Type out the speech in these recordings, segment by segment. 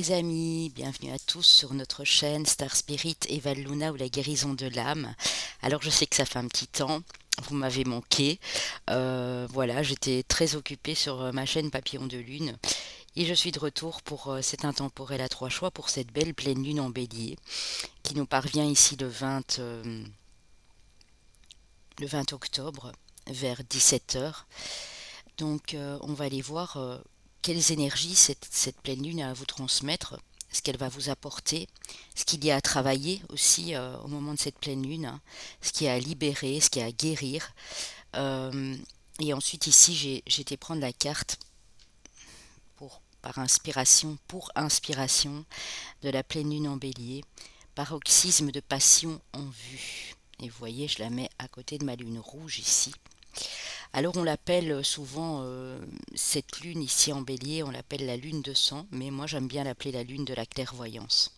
les amis, bienvenue à tous sur notre chaîne Star Spirit et Val Luna ou la guérison de l'âme. Alors je sais que ça fait un petit temps, vous m'avez manqué. Voilà, j'étais très occupée sur ma chaîne Papillon de Lune et je suis de retour pour cet intemporel à trois choix pour cette belle pleine lune en bélier qui nous parvient ici le 20 octobre vers 17 heures. Donc on va aller voir quelles énergies cette pleine lune a à vous transmettre, ce qu'elle va vous apporter, ce qu'il y a à travailler aussi au moment de cette pleine lune, hein, ce qu'il y a à libérer, ce qu'il y a à guérir. Euh, et ensuite ici j'ai été prendre la carte pour inspiration de la pleine lune en bélier, paroxysme de passion en vue. Et vous voyez, je la mets à côté de ma lune rouge ici. Alors on l'appelle souvent, cette lune ici en bélier, on l'appelle la lune de sang, mais moi j'aime bien l'appeler la lune de la clairvoyance.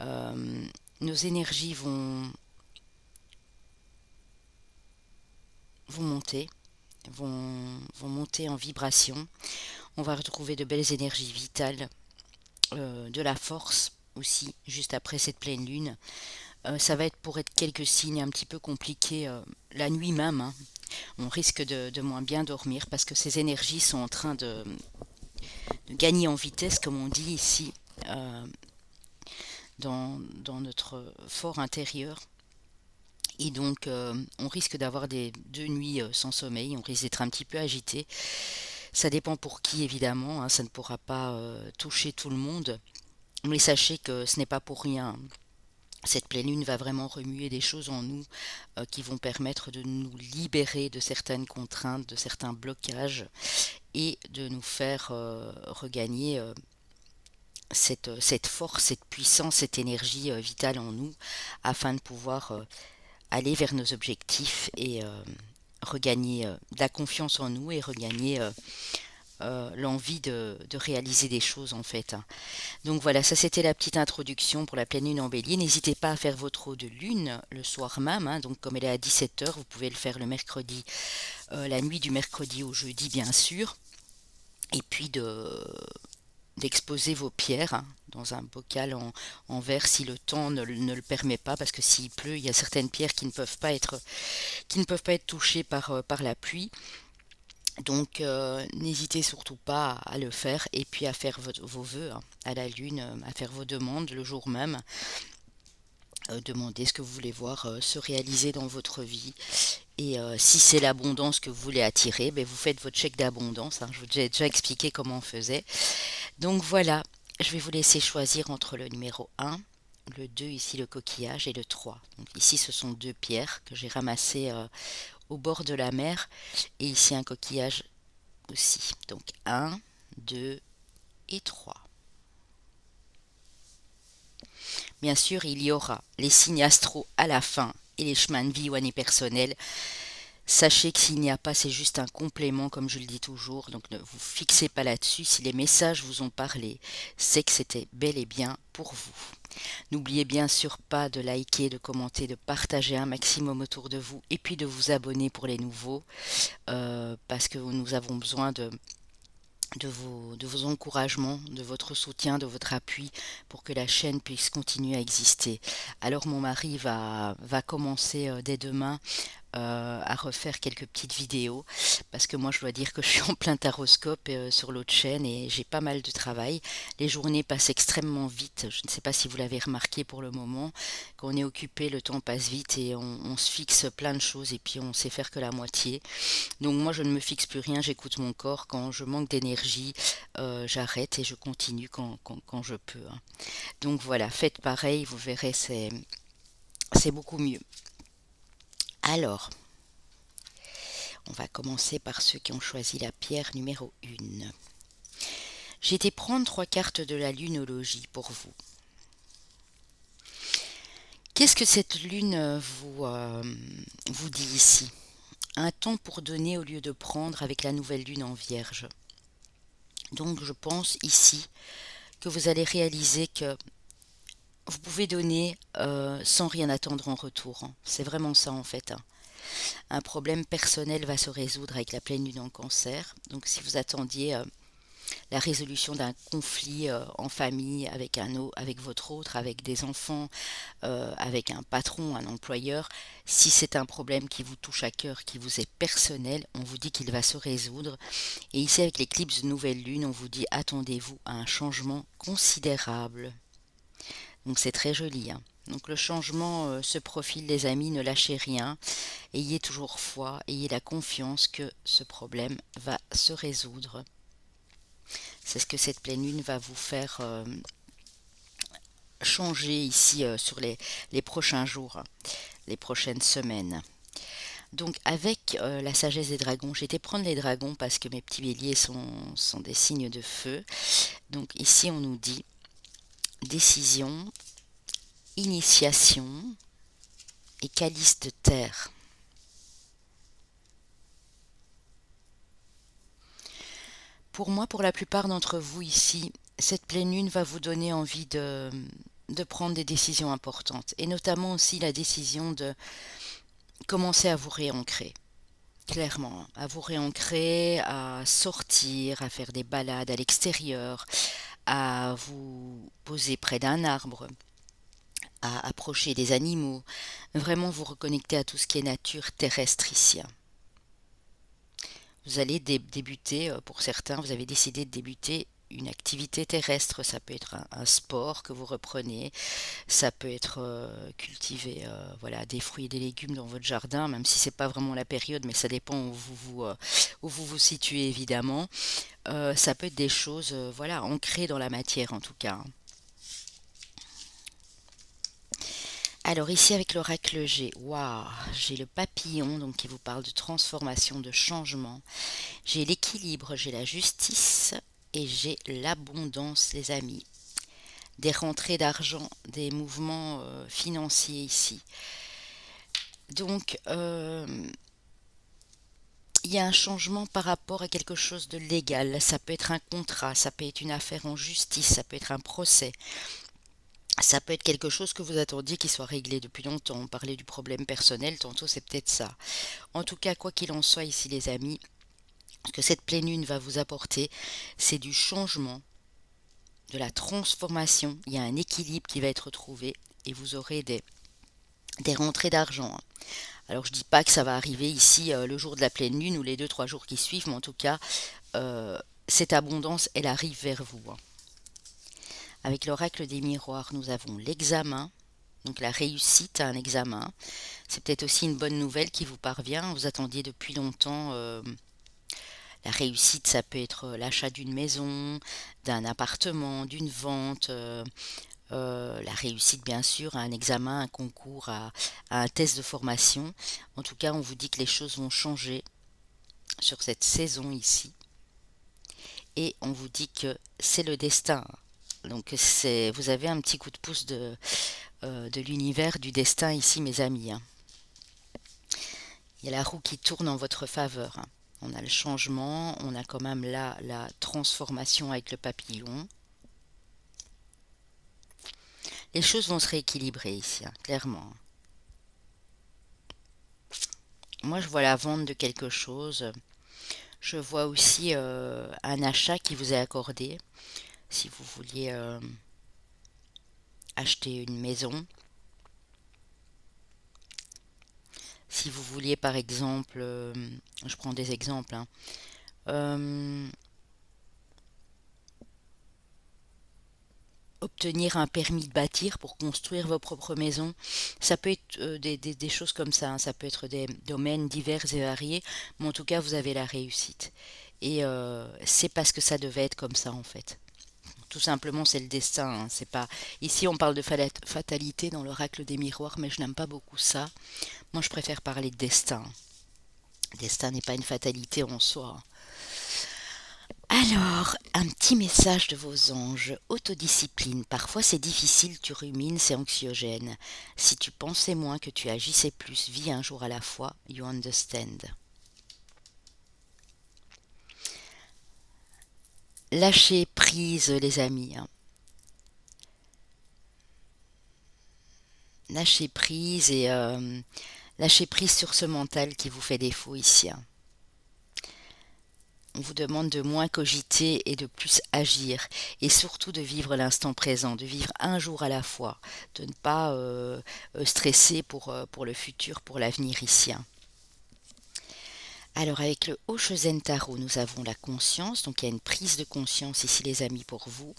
Euh, nos énergies vont monter, vont monter en vibration. On va retrouver de belles énergies vitales, de la force aussi, juste après cette pleine lune. Ça va être pour être quelques signes un petit peu compliqués la nuit même, hein. On risque de moins bien dormir parce que ces énergies sont en train de gagner en vitesse, comme on dit ici, euh, dans notre fort intérieur. Et donc, on risque d'avoir des 2 nuits sans sommeil, on risque d'être un petit peu agité. Ça dépend pour qui, évidemment, hein, ça ne pourra pas toucher tout le monde. Mais sachez que ce n'est pas pour rien. Cette pleine lune va vraiment remuer des choses en nous qui vont permettre de nous libérer de certaines contraintes, de certains blocages et de nous faire regagner cette force, cette puissance, cette énergie vitale en nous afin de pouvoir aller vers nos objectifs et regagner de la confiance en nous et regagner l'envie de réaliser des choses en fait. Donc voilà, ça c'était la petite introduction pour la pleine lune en bélier. N'hésitez pas à faire votre eau de lune le soir même, hein. Donc comme elle est à 17 heures, vous pouvez le faire le mercredi, la nuit du mercredi au jeudi bien sûr. Et puis d'exposer vos pierres, hein, dans un bocal en verre si le temps ne le permet pas, parce que s'il pleut, il y a certaines pierres qui ne peuvent pas être touchées par la pluie. Donc n'hésitez surtout pas à le faire et puis à faire vos vœux, hein, à la lune, à faire vos demandes le jour même. Demandez ce que vous voulez voir se réaliser dans votre vie. Et si c'est l'abondance que vous voulez attirer, ben vous faites votre chèque d'abondance, hein. Je vous ai déjà expliqué comment on faisait. Donc voilà, je vais vous laisser choisir entre le numéro 1, le 2 ici le coquillage et le 3. Donc ici ce sont deux pierres que j'ai ramassées au bord de la mer et ici un coquillage aussi. Donc 1, 2 et 3. Bien sûr, il y aura les signes astro à la fin et les chemins de vie ou années personnelles. Sachez que s'il n'y a pas, c'est juste un complément, comme je le dis toujours, donc ne vous fixez pas là-dessus. Si les messages vous ont parlé, c'est que c'était bel et bien pour vous. N'oubliez bien sûr pas de liker, de commenter, de partager un maximum autour de vous et puis de vous abonner pour les nouveaux, parce que nous avons besoin de vos encouragements, de votre soutien, de votre appui pour que la chaîne puisse continuer à exister. Alors mon mari va commencer dès demain à refaire quelques petites vidéos parce que moi je dois dire que je suis en plein taroscope sur l'autre chaîne et j'ai pas mal de travail. Les journées passent extrêmement vite, je ne sais pas si vous l'avez remarqué pour le moment. Quand on est occupé, le temps passe vite et on se fixe plein de choses et puis on sait faire que la moitié. Donc moi je ne me fixe plus rien, j'écoute mon corps. Quand je manque d'énergie, j'arrête et je continue quand je peux, hein. Donc voilà, faites pareil, vous verrez, c'est beaucoup mieux. Alors, on va commencer par ceux qui ont choisi la pierre numéro 1. J'ai été prendre 3 cartes de la lunologie pour vous. Qu'est-ce que cette lune vous dit ici? Un temps pour donner au lieu de prendre avec la nouvelle lune en vierge. Donc je pense ici que vous allez réaliser que vous pouvez donner sans rien attendre en retour, hein. C'est vraiment ça en fait, hein. Un problème personnel va se résoudre avec la pleine lune en cancer. Donc si vous attendiez la résolution d'un conflit en famille avec avec votre autre, avec des enfants, avec un patron, un employeur. Si c'est un problème qui vous touche à cœur, qui vous est personnel, on vous dit qu'il va se résoudre. Et ici, avec l'éclipse de nouvelle lune, on vous dit attendez-vous à un changement considérable. Donc c'est très joli, hein. Donc le changement se profile, les amis, ne lâchez rien, ayez toujours foi, ayez la confiance que ce problème va se résoudre. C'est ce que cette pleine lune va vous faire changer ici sur les prochains jours, les prochaines semaines. Donc avec la sagesse des dragons, j'ai été prendre les dragons parce que mes petits béliers sont des signes de feu. Donc ici on nous dit décision, initiation et calice de terre. Pour moi, pour la plupart d'entre vous ici, cette pleine lune va vous donner envie de prendre des décisions importantes et notamment aussi la décision de commencer à vous réancrer. Clairement, à vous réancrer, à sortir, à faire des balades à l'extérieur, à vous poser près d'un arbre, à approcher des animaux, vraiment vous reconnecter à tout ce qui est nature terrestre ici. Vous allez débuter, pour certains, vous avez décidé de débuter une activité terrestre, ça peut être un sport que vous reprenez, ça peut être cultiver voilà, des fruits et des légumes dans votre jardin, même si c'est pas vraiment la période, mais ça dépend où vous vous situez évidemment. Ça peut être des choses voilà, ancrées dans la matière en tout cas, hein. Alors ici avec l'oracle G, waouh, j'ai le papillon donc qui vous parle de transformation, de changement. J'ai l'équilibre, j'ai la justice et j'ai l'abondance les amis. Des rentrées d'argent, des mouvements financiers ici. Donc il y a un changement par rapport à quelque chose de légal. Ça peut être un contrat, ça peut être une affaire en justice, ça peut être un procès. Ça peut être quelque chose que vous attendiez qui soit réglé depuis longtemps. On parlait du problème personnel, tantôt c'est peut-être ça. En tout cas, quoi qu'il en soit ici les amis, ce que cette pleine lune va vous apporter, c'est du changement, de la transformation. Il y a un équilibre qui va être trouvé et vous aurez des rentrées d'argent, hein. Alors je dis pas que ça va arriver ici le jour de la pleine lune ou les 2 3 jours qui suivent, mais en tout cas, euh, cette abondance, elle arrive vers vous, hein. Avec l'oracle des miroirs, nous avons l'examen, donc la réussite à un examen. C'est peut-être aussi une bonne nouvelle qui vous parvient. Vous attendiez depuis longtemps la réussite, ça peut être l'achat d'une maison, d'un appartement, d'une vente. La réussite, bien sûr, à un examen, un concours, à un test de formation. En tout cas, on vous dit que les choses vont changer sur cette saison ici. Et on vous dit que c'est le destin. Donc vous avez un petit coup de pouce de l'univers, du destin ici, mes amis, hein. Il y a la roue qui tourne en votre faveur, hein. On a le changement, on a quand même là la transformation avec le papillon. Les choses vont se rééquilibrer ici, hein, clairement. Moi, je vois la vente de quelque chose. Je vois aussi un achat qui vous est accordé. Si vous vouliez acheter une maison, si vous vouliez par exemple, je prends des exemples, hein, euh, obtenir un permis de bâtir pour construire vos propres maisons. Ça peut être des choses comme ça, hein. Ça peut être des domaines divers et variés, mais en tout cas, vous avez la réussite. Et c'est parce que ça devait être comme ça, en fait. Tout simplement, c'est le destin, hein. C'est pas... Ici, on parle de fatalité dans l'oracle des miroirs, mais je n'aime pas beaucoup ça. Moi, je préfère parler de destin. Destin n'est pas une fatalité en soi. Alors, un petit message de vos anges. Autodiscipline. Parfois c'est difficile, tu rumines, c'est anxiogène. Si tu pensais moins, que tu agissais plus, vis un jour à la fois. You understand. Lâchez prise, les amis, hein. Lâchez prise et lâchez prise sur ce mental qui vous fait défaut ici, hein. On vous demande de moins cogiter et de plus agir, et surtout de vivre l'instant présent, de vivre un jour à la fois, de ne pas stresser pour le futur, pour l'avenir ici, hein. Alors avec le Oshozen Tarot, nous avons la conscience, donc il y a une prise de conscience ici les amis pour vous,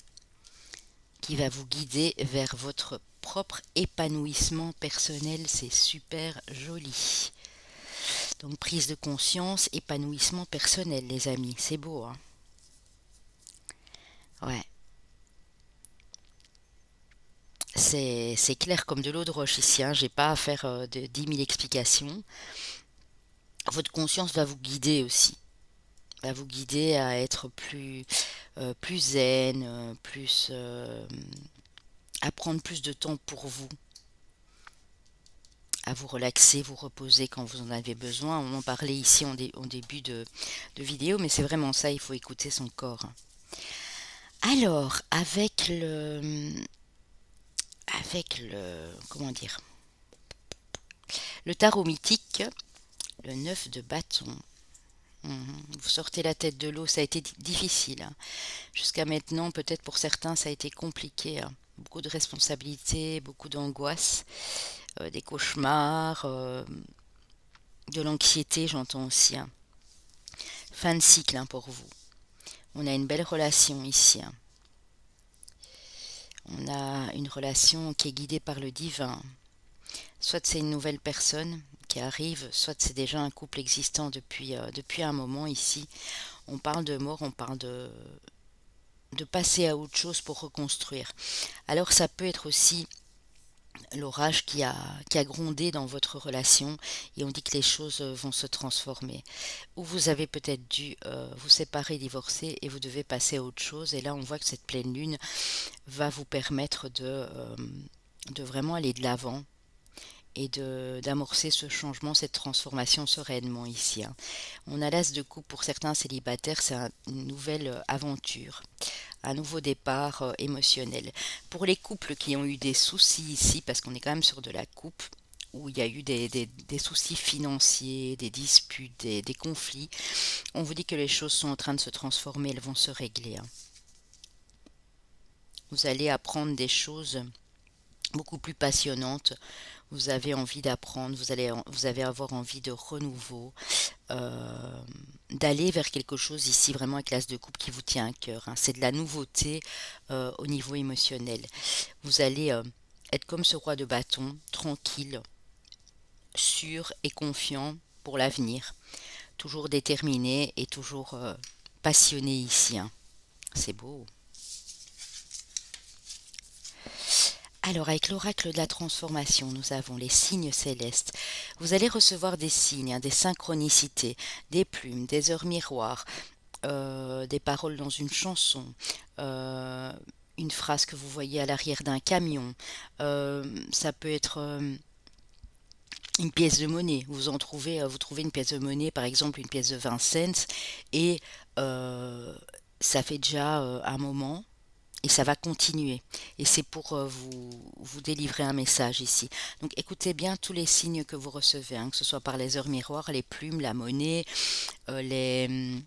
qui va vous guider vers votre propre épanouissement personnel, c'est super joli. Donc prise de conscience, épanouissement personnel les amis, c'est beau hein. Ouais, c'est clair comme de l'eau de roche ici, hein. J'ai pas à faire de 10 000 explications. Votre conscience va vous guider aussi, va vous guider à être plus zen, à prendre plus de temps pour vous, à vous relaxer, vous reposer quand vous en avez besoin. On en parlait ici en début de vidéo, mais c'est vraiment ça, il faut écouter son corps. Alors, comment dire, le tarot mythique, le 9 de bâton. Vous sortez la tête de l'eau, ça a été difficile, hein. Jusqu'à maintenant, peut-être pour certains, ça a été compliqué, hein. Beaucoup de responsabilités, beaucoup d'angoisse, des cauchemars, de l'anxiété, j'entends aussi, hein. Fin de cycle hein, pour vous. On a une belle relation ici, hein. On a une relation qui est guidée par le divin. Soit c'est une nouvelle personne qui arrive, soit c'est déjà un couple existant depuis un moment ici. On parle de mort, on parle de passer à autre chose pour reconstruire. Alors ça peut être aussi l'orage qui a grondé dans votre relation et on dit que les choses vont se transformer. Ou vous avez peut-être dû vous séparer, divorcer et vous devez passer à autre chose. Et là on voit que cette pleine lune va vous permettre de vraiment aller de l'avant et d'amorcer ce changement, cette transformation sereinement ici, hein. On a l'as de coupe pour certains célibataires, c'est une nouvelle aventure, un nouveau départ émotionnel. Pour les couples qui ont eu des soucis ici, parce qu'on est quand même sur de la coupe, où il y a eu des soucis financiers, des disputes, des conflits, on vous dit que les choses sont en train de se transformer, elles vont se régler, hein. Vous allez apprendre des choses beaucoup plus passionnantes. Vous avez envie d'apprendre, vous allez avoir envie de renouveau, euh, d'aller vers quelque chose ici vraiment avec l'as de coupe qui vous tient à cœur, hein. C'est de la nouveauté au niveau émotionnel. Vous allez être comme ce roi de bâton, tranquille, sûr et confiant pour l'avenir, toujours déterminé et toujours passionné ici, hein. C'est beau. Alors, avec l'oracle de la transformation, nous avons les signes célestes. Vous allez recevoir des signes, hein, des synchronicités, des plumes, des heures miroirs, des paroles dans une chanson, euh, une phrase que vous voyez à l'arrière d'un camion. Ça peut être une pièce de monnaie. Vous trouvez une pièce de monnaie, par exemple une pièce de 20 cents, et ça fait déjà un moment et ça va continuer. Et c'est pour vous délivrer un message ici. Donc écoutez bien tous les signes que vous recevez, hein, que ce soit par les heures miroirs, les plumes, la monnaie, les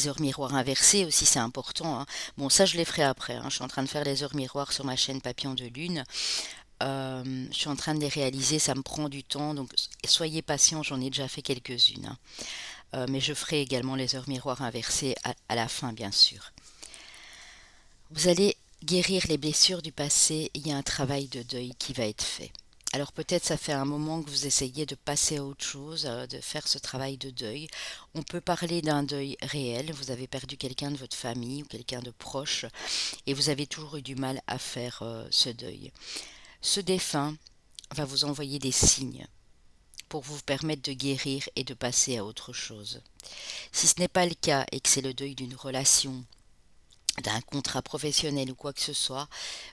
heures miroirs inversées aussi, c'est important, hein. Bon, ça je les ferai après, hein. Je suis en train de faire les heures miroirs sur ma chaîne Papillon de Lune. Je suis en train de les réaliser, ça me prend du temps, donc soyez patients, j'en ai déjà fait quelques-unes, hein. Mais je ferai également les heures miroirs inversées à la fin, bien sûr. Vous allez guérir les blessures du passé, il y a un travail de deuil qui va être fait. Alors peut-être ça fait un moment que vous essayez de passer à autre chose, de faire ce travail de deuil. On peut parler d'un deuil réel, vous avez perdu quelqu'un de votre famille ou quelqu'un de proche et vous avez toujours eu du mal à faire ce deuil. Ce défunt va vous envoyer des signes pour vous permettre de guérir et de passer à autre chose. Si ce n'est pas le cas et que c'est le deuil d'une relation, d'un contrat professionnel ou quoi que ce soit,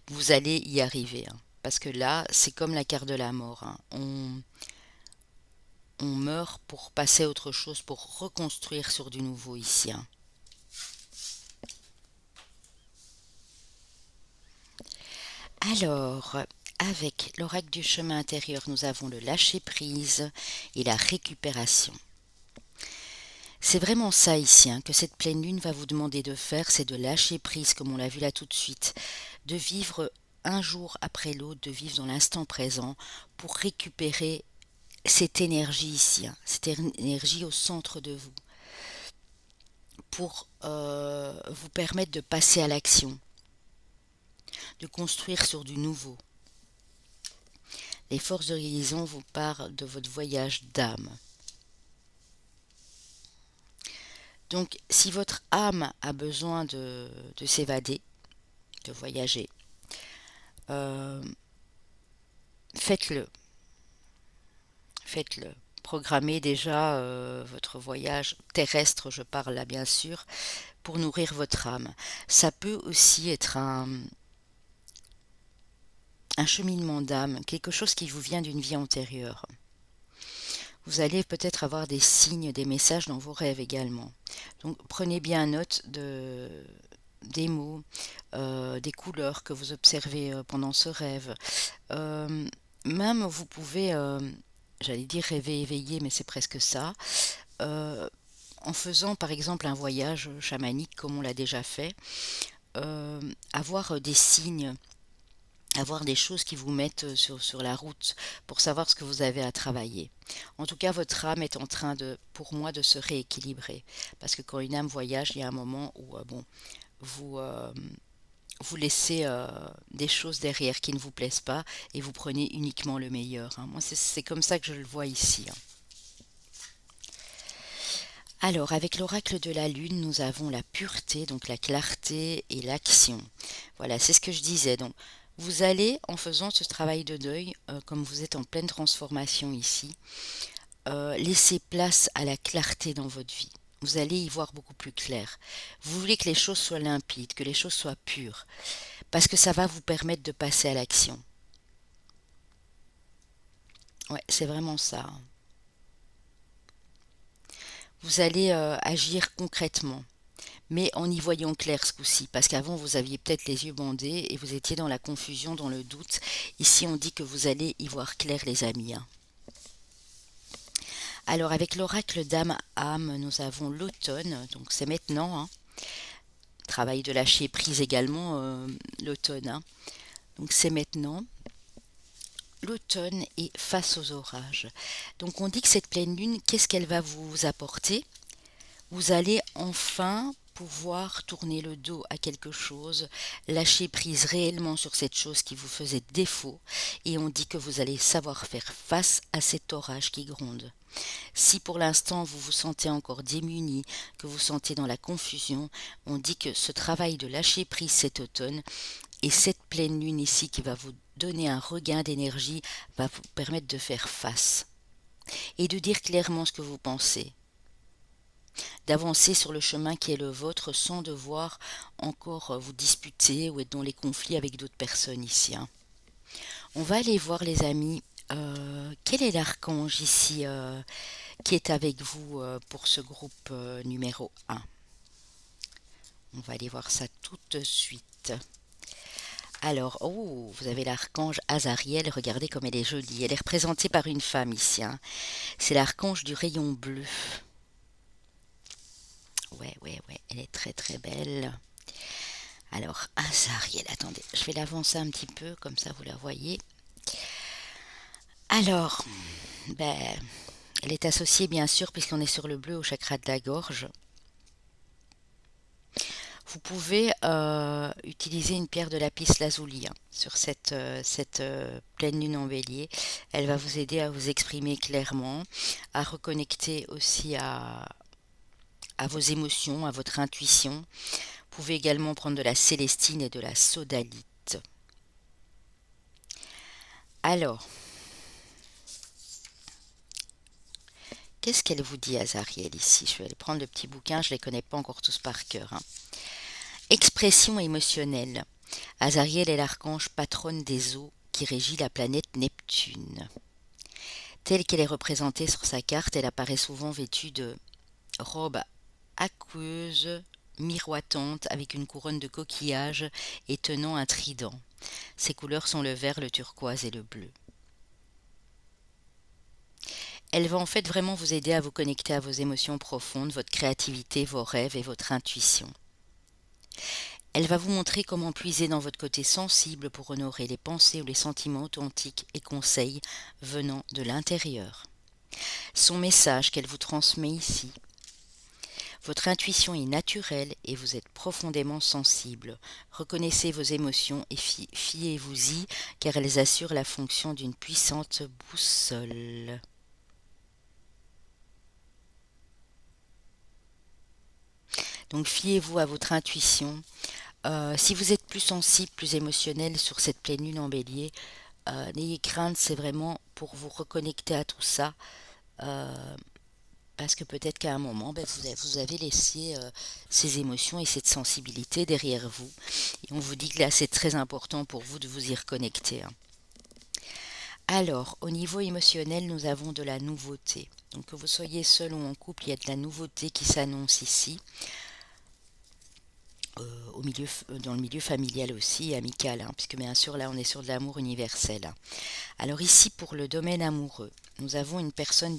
vous allez y arriver, hein. Parce que là, c'est comme la carte de la mort, hein. On meurt pour passer à autre chose, pour reconstruire sur du nouveau ici, hein. Alors, avec l'oracle du chemin intérieur, nous avons le lâcher-prise et la récupération. C'est vraiment ça ici hein, que cette pleine lune va vous demander de faire, c'est de lâcher prise, comme on l'a vu là tout de suite, de vivre un jour après l'autre, de vivre dans l'instant présent pour récupérer cette énergie ici, hein, cette énergie au centre de vous, pour vous permettre de passer à l'action, de construire sur du nouveau. Les forces de guérison vous parlent de votre voyage d'âme. Donc, si votre âme a besoin de s'évader, de voyager, euh, faites-le. Faites-le. Programmez déjà votre voyage terrestre, je parle là bien sûr, pour nourrir votre âme. Ça peut aussi être un cheminement d'âme, quelque chose qui vous vient d'une vie antérieure. Vous allez peut-être avoir des signes, des messages dans vos rêves également. Donc prenez bien note des mots, des couleurs que vous observez pendant ce rêve. Euh, Même vous pouvez, j'allais dire rêver éveillé, mais c'est presque ça, euh, en faisant par exemple un voyage chamanique comme on l'a déjà fait, avoir des signes, avoir des choses qui vous mettent sur la route pour savoir ce que vous avez à travailler. En tout cas, votre âme est en train de, pour moi, de se rééquilibrer. Parce que quand une âme voyage, il y a un moment où bon, vous, vous laissez des choses derrière qui ne vous plaisent pas et vous prenez uniquement le meilleur. Hein. Moi, c'est comme ça que je le vois ici. Hein. Alors, avec l'oracle de la lune, nous avons la pureté, donc la clarté et l'action. Voilà, c'est ce que je disais. Donc, vous allez, en faisant ce travail de deuil, comme vous êtes en pleine transformation ici, laisser place à la clarté dans votre vie. Vous allez y voir beaucoup plus clair. Vous voulez que les choses soient limpides, que les choses soient pures, parce que ça va vous permettre de passer à l'action. Ouais, c'est vraiment ça. Hein. Vous allez agir concrètement, mais en y voyant clair ce coup-ci, parce qu'avant vous aviez peut-être les yeux bandés et vous étiez dans la confusion, dans le doute. Ici on dit que vous allez y voir clair les amis. Hein. Alors avec l'oracle d'âme âme, nous avons l'automne, donc c'est maintenant. Hein. Travail de lâcher prise également l'automne. Hein. Donc c'est maintenant. L'automne est face aux orages. Donc on dit que cette pleine lune, qu'est-ce qu'elle va vous apporter? Vous allez enfin pouvoir tourner le dos à quelque chose, lâcher prise réellement sur cette chose qui vous faisait défaut, et on dit que vous allez savoir faire face à cet orage qui gronde. Si pour l'instant vous vous sentez encore démuni, que vous sentez dans la confusion, on dit que ce travail de lâcher prise cet automne et cette pleine lune ici qui va vous donner un regain d'énergie va vous permettre de faire face et de dire clairement ce que vous pensez, d'avancer sur le chemin qui est le vôtre sans devoir encore vous disputer ou être dans les conflits avec d'autres personnes ici. Hein. On va aller voir les amis, quel est l'archange ici qui est avec vous pour ce groupe numéro 1. On va aller voir ça tout de suite. Alors, oh, vous avez l'archange Azariel, regardez comme elle est jolie. Elle est représentée par une femme ici. Hein. C'est l'archange du rayon bleu. Ouais, ouais, ouais, elle est très très belle. Alors, Azariel, attendez, je vais l'avancer un petit peu, comme ça vous la voyez. Alors, ben, elle est associée bien sûr, puisqu'on est sur le bleu, au chakra de la gorge. Vous pouvez utiliser une pierre de lapis lazuli hein, sur cette pleine lune en bélier. Elle va vous aider à vous exprimer clairement, à reconnecter aussi à vos émotions, à votre intuition. Vous pouvez également prendre de la célestine et de la sodalite. Alors, qu'est-ce qu'elle vous dit, Azariel, ici? Je vais aller prendre le petit bouquin, je ne les connais pas encore tous par cœur. Hein. Expression émotionnelle. Azariel est l'archange patronne des eaux qui régit la planète Neptune. Telle qu'elle est représentée sur sa carte, elle apparaît souvent vêtue de robes aqueuses, miroitantes, avec une couronne de coquillages et tenant un trident. Ses couleurs sont le vert, le turquoise et le bleu. Elle va en fait vraiment vous aider à vous connecter à vos émotions profondes, votre créativité, vos rêves et votre intuition. Elle va vous montrer comment puiser dans votre côté sensible pour honorer les pensées ou les sentiments authentiques et conseils venant de l'intérieur. Son message qu'elle vous transmet ici: votre intuition est naturelle et vous êtes profondément sensible. Reconnaissez vos émotions et fiez-vous-y, car elles assurent la fonction d'une puissante boussole. Donc fiez-vous à votre intuition. Si vous êtes plus sensible, plus émotionnel sur cette pleine lune en bélier, n'ayez crainte, c'est vraiment pour vous reconnecter à tout ça. Parce que peut-être qu'à un moment, vous avez laissé ces émotions et cette sensibilité derrière vous. Et on vous dit que là, c'est très important pour vous de vous y reconnecter. Alors, au niveau émotionnel, nous avons de la nouveauté. Donc, que vous soyez seul ou en couple, il y a de la nouveauté qui s'annonce ici. Dans le milieu familial aussi, amical, puisque bien sûr, là, on est sur de l'amour universel. Alors ici, pour le domaine amoureux, nous avons une personne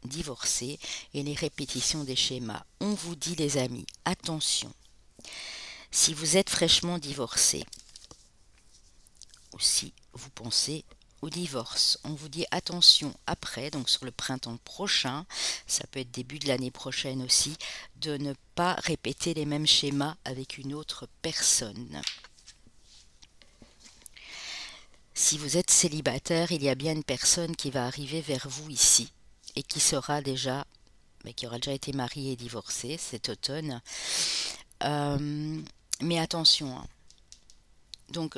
divorcée et les répétitions des schémas. On vous dit, les amis, attention, si vous êtes fraîchement divorcé, ou si vous pensez au divorce, on vous dit attention après, donc sur le printemps prochain, ça peut être début de l'année prochaine aussi, de ne pas répéter les mêmes schémas avec une autre personne. Si vous êtes célibataire, il y a bien une personne qui va arriver vers vous ici et qui sera déjà, qui aura déjà été mariée et divorcée cet automne. Mais attention, donc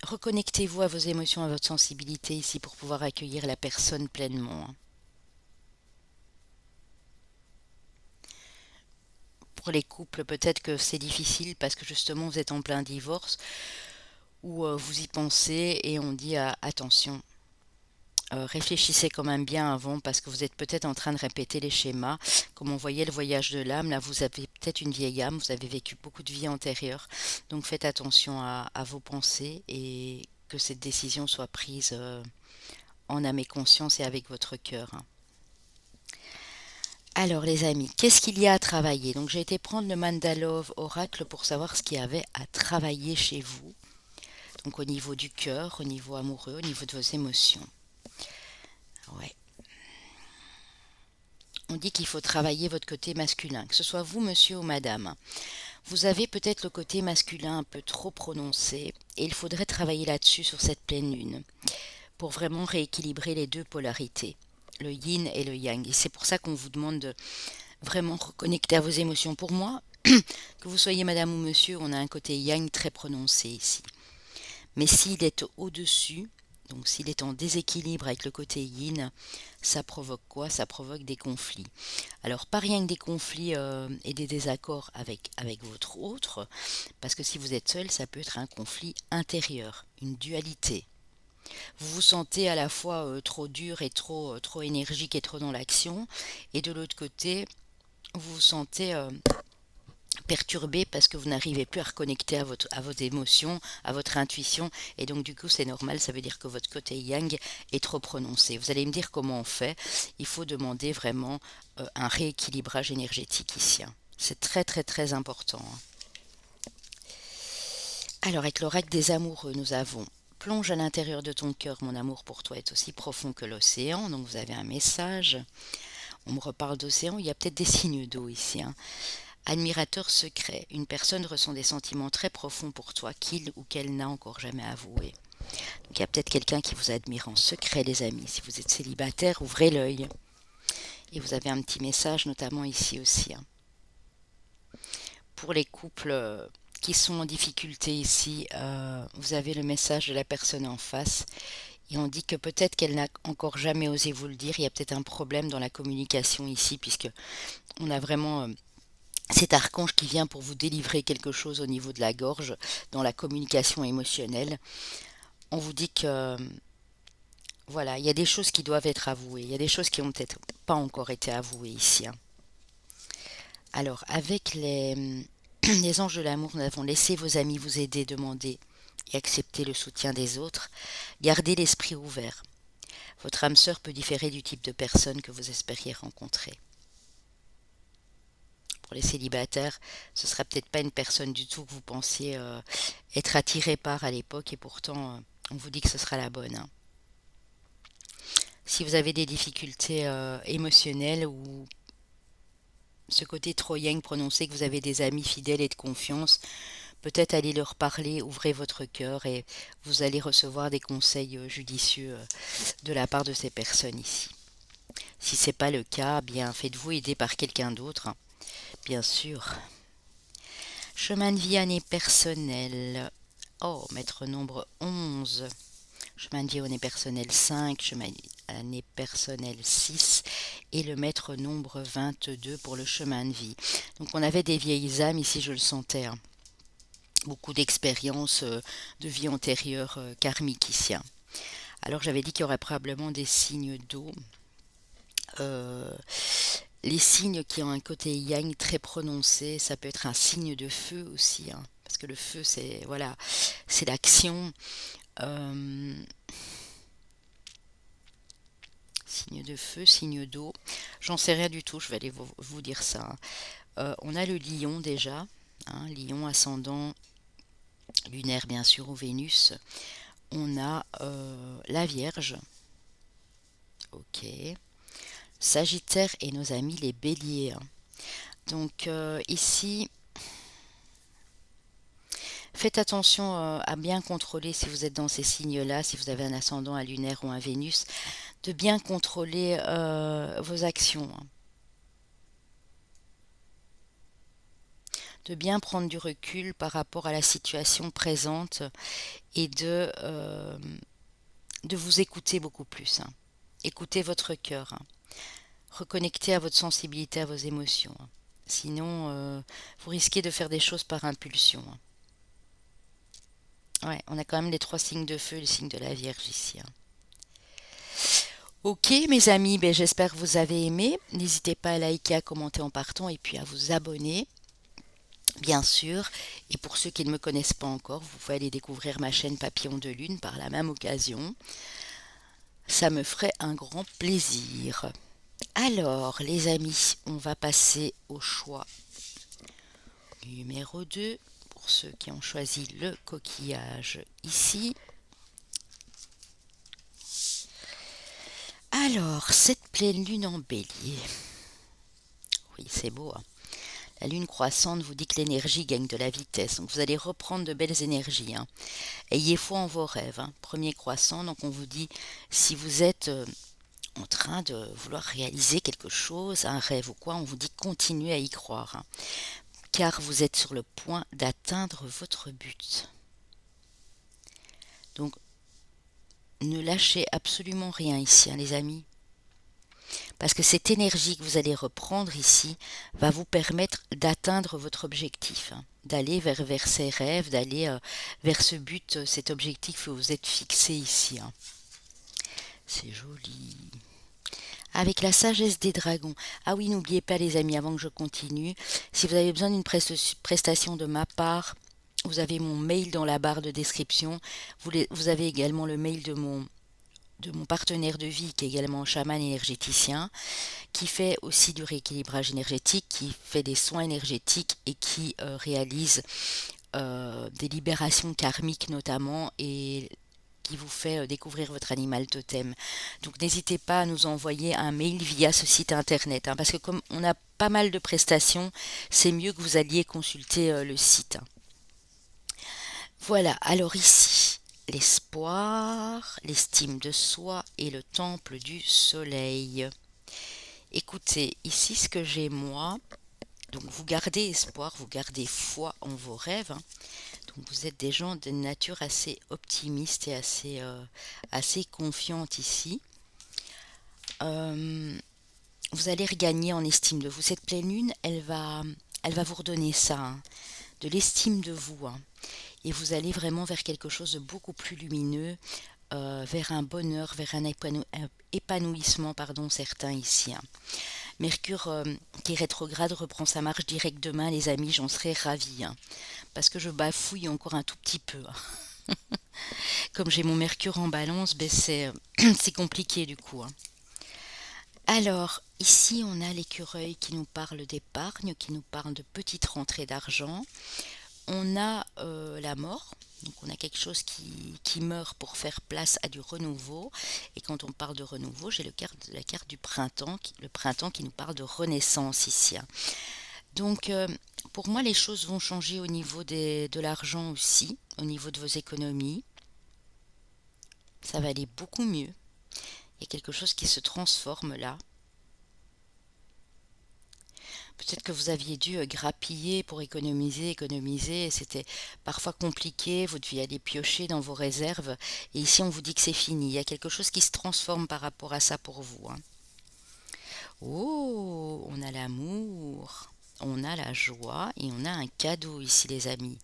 reconnectez-vous à vos émotions, à votre sensibilité ici pour pouvoir accueillir la personne pleinement. Pour les couples, peut-être que c'est difficile parce que justement vous êtes en plein divorce ou vous y pensez et on dit attention. Réfléchissez quand même bien avant parce que vous êtes peut-être en train de répéter les schémas. Comme on voyait le voyage de l'âme, là vous avez peut-être une vieille âme, vous avez vécu beaucoup de vies antérieures. Donc faites attention à vos pensées et que cette décision soit prise en âme et conscience et avec votre cœur. Alors les amis, qu'est-ce qu'il y a à travailler? Donc j'ai été prendre le Mandalove Oracle pour savoir ce qu'il y avait à travailler chez vous. Donc au niveau du cœur, au niveau amoureux, au niveau de vos émotions. Ouais. On dit qu'il faut travailler votre côté masculin, que ce soit vous, monsieur ou madame. Vous avez peut-être le côté masculin un peu trop prononcé et il faudrait travailler là-dessus sur cette pleine lune pour vraiment rééquilibrer les deux polarités, le yin et le yang. Et c'est pour ça qu'on vous demande de vraiment reconnecter à vos émotions. Pour moi, que vous soyez madame ou monsieur, on a un côté yang très prononcé ici. Mais s'il est au-dessus, donc s'il est en déséquilibre avec le côté yin, ça provoque quoi? Ça provoque des conflits. Alors pas rien que des conflits et des désaccords avec votre autre, parce que si vous êtes seul, ça peut être un conflit intérieur, une dualité. Vous vous sentez à la fois trop dur et trop énergique et trop dans l'action, et de l'autre côté, vous vous sentez perturbé parce que vous n'arrivez plus à reconnecter à vos émotions, à votre intuition, et donc du coup c'est normal, ça veut dire que votre côté yang est trop prononcé. Vous allez me dire comment on fait. Il faut demander vraiment un rééquilibrage énergétique ici. C'est très très très important. Alors avec l'oracle des amoureux, nous avons: plonge à l'intérieur de ton cœur, mon amour pour toi est aussi profond que l'océan. Donc vous avez un message. On me reparle d'océan, il y a peut-être des signes d'eau ici. Admirateur secret, une personne ressent des sentiments très profonds pour toi qu'il ou qu'elle n'a encore jamais avoué. Donc il y a peut-être quelqu'un qui vous admire en secret, les amis. Si vous êtes célibataire, ouvrez l'œil. Et vous avez un petit message, notamment ici aussi. Pour les couples qui sont en difficulté ici, vous avez le message de la personne en face. Et on dit que peut-être qu'elle n'a encore jamais osé vous le dire. Il y a peut-être un problème dans la communication ici, puisque on a vraiment cet archange qui vient pour vous délivrer quelque chose au niveau de la gorge, dans la communication émotionnelle. On vous dit que, voilà, il y a des choses qui doivent être avouées, il y a des choses qui n'ont peut-être pas encore été avouées ici. Alors, avec les anges de l'amour, nous avons laissé vos amis vous aider, demander et accepter le soutien des autres. Gardez l'esprit ouvert. Votre âme sœur peut différer du type de personne que vous espériez rencontrer. Pour les célibataires, ce sera peut-être pas une personne du tout que vous pensiez être attiré par à l'époque et pourtant on vous dit que ce sera la bonne, hein. Si vous avez des difficultés émotionnelles ou ce côté trop yang prononcé que vous avez des amis fidèles et de confiance, peut-être allez leur parler, ouvrez votre cœur et vous allez recevoir des conseils judicieux de la part de ces personnes ici. Si c'est pas le cas, bien faites-vous aider par quelqu'un d'autre, hein, bien sûr. Chemin de vie année personnelle. Oh, maître nombre 11. Chemin de vie année personnelle 5, chemin année personnelle 6 et le maître nombre 22 pour le chemin de vie. Donc on avait des vieilles âmes ici, je le sentais, hein. Beaucoup d'expériences de vie antérieure karmique ici, hein. Alors j'avais dit qu'il y aurait probablement des signes d'eau. Les signes qui ont un côté yang très prononcé, ça peut être un signe de feu aussi, hein, parce que le feu c'est voilà, c'est l'action. Euh, Signe de feu, signe d'eau, j'en sais rien du tout, je vais aller vous dire ça, hein. On a le lion déjà, hein, lion ascendant lunaire bien sûr ou Vénus. On a la Vierge, ok, Sagittaire et nos amis les béliers, hein. Donc ici, faites attention à bien contrôler si vous êtes dans ces signes-là, si vous avez un ascendant, un lunaire ou un Vénus, de bien contrôler vos actions, hein. De bien prendre du recul par rapport à la situation présente et de vous écouter beaucoup plus, hein. Écoutez votre cœur, hein. Reconnectez à votre sensibilité, à vos émotions, hein. Sinon, vous risquez de faire des choses par impulsion, hein. Ouais, on a quand même les 3 signes de feu et le signe de la Vierge ici, hein. Ok mes amis, ben, j'espère que vous avez aimé. N'hésitez pas à liker, à commenter en partant et puis à vous abonner, bien sûr. Et pour ceux qui ne me connaissent pas encore, vous pouvez aller découvrir ma chaîne Papillon de Lune par la même occasion. Ça me ferait un grand plaisir. Alors les amis, on va passer au choix numéro 2 pour ceux qui ont choisi le coquillage ici. Alors, cette pleine lune en bélier. Oui, c'est beau, hein. La lune croissante vous dit que l'énergie gagne de la vitesse. Donc vous allez reprendre de belles énergies, hein. Ayez foi en vos rêves, hein. Premier croissant, donc on vous dit si vous êtes en train de vouloir réaliser quelque chose, un rêve ou quoi, on vous dit continuez à y croire, hein, car vous êtes sur le point d'atteindre votre but. Donc ne lâchez absolument rien ici, hein, les amis. Parce que cette énergie que vous allez reprendre ici va vous permettre d'atteindre votre objectif, hein, d'aller vers ces rêves, d'aller vers ce but, cet objectif que vous êtes fixé ici, hein. C'est joli. Avec la sagesse des dragons. Ah oui, n'oubliez pas les amis, avant que je continue, si vous avez besoin d'une prestation de ma part, vous avez mon mail dans la barre de description. Vous avez également le mail de mon partenaire de vie qui est également chaman énergéticien, qui fait aussi du rééquilibrage énergétique, qui fait des soins énergétiques et qui réalise des libérations karmiques notamment et qui vous fait découvrir votre animal totem. Donc n'hésitez pas à nous envoyer un mail via ce site internet, hein, parce que comme on a pas mal de prestations, c'est mieux que vous alliez consulter le site. Voilà, alors ici, l'espoir, l'estime de soi et le temple du soleil. Écoutez, ici ce que j'ai moi, donc vous gardez espoir, vous gardez foi en vos rêves, hein. Donc vous êtes des gens de nature assez optimiste et assez confiante ici. Vous allez regagner en estime de vous. Cette pleine lune, elle va vous redonner ça, hein, de l'estime de vous, hein. Et vous allez vraiment vers quelque chose de beaucoup plus lumineux, vers un bonheur, vers un épanouissement, pardon, certain ici, hein. Mercure qui est rétrograde reprend sa marche directe demain, les amis, j'en serais ravie, hein, parce que je bafouille encore un tout petit peu, hein. Comme j'ai mon Mercure en balance, ben c'est compliqué du coup, hein. Alors, ici, on a l'écureuil qui nous parle d'épargne, qui nous parle de petites rentrées d'argent. On a la mort, donc on a quelque chose qui meurt pour faire place à du renouveau. Et quand on parle de renouveau, j'ai la carte du printemps, le printemps qui nous parle de renaissance ici, hein. Donc, pour moi, les choses vont changer au niveau de l'argent aussi, au niveau de vos économies. Ça va aller beaucoup mieux. Il y a quelque chose qui se transforme là. Peut-être que vous aviez dû grappiller pour économiser, et c'était parfois compliqué, vous deviez aller piocher dans vos réserves, et ici on vous dit que c'est fini. Il y a quelque chose qui se transforme par rapport à ça pour vous, hein. Oh, on a l'amour, on a la joie, et on a un cadeau ici, les amis.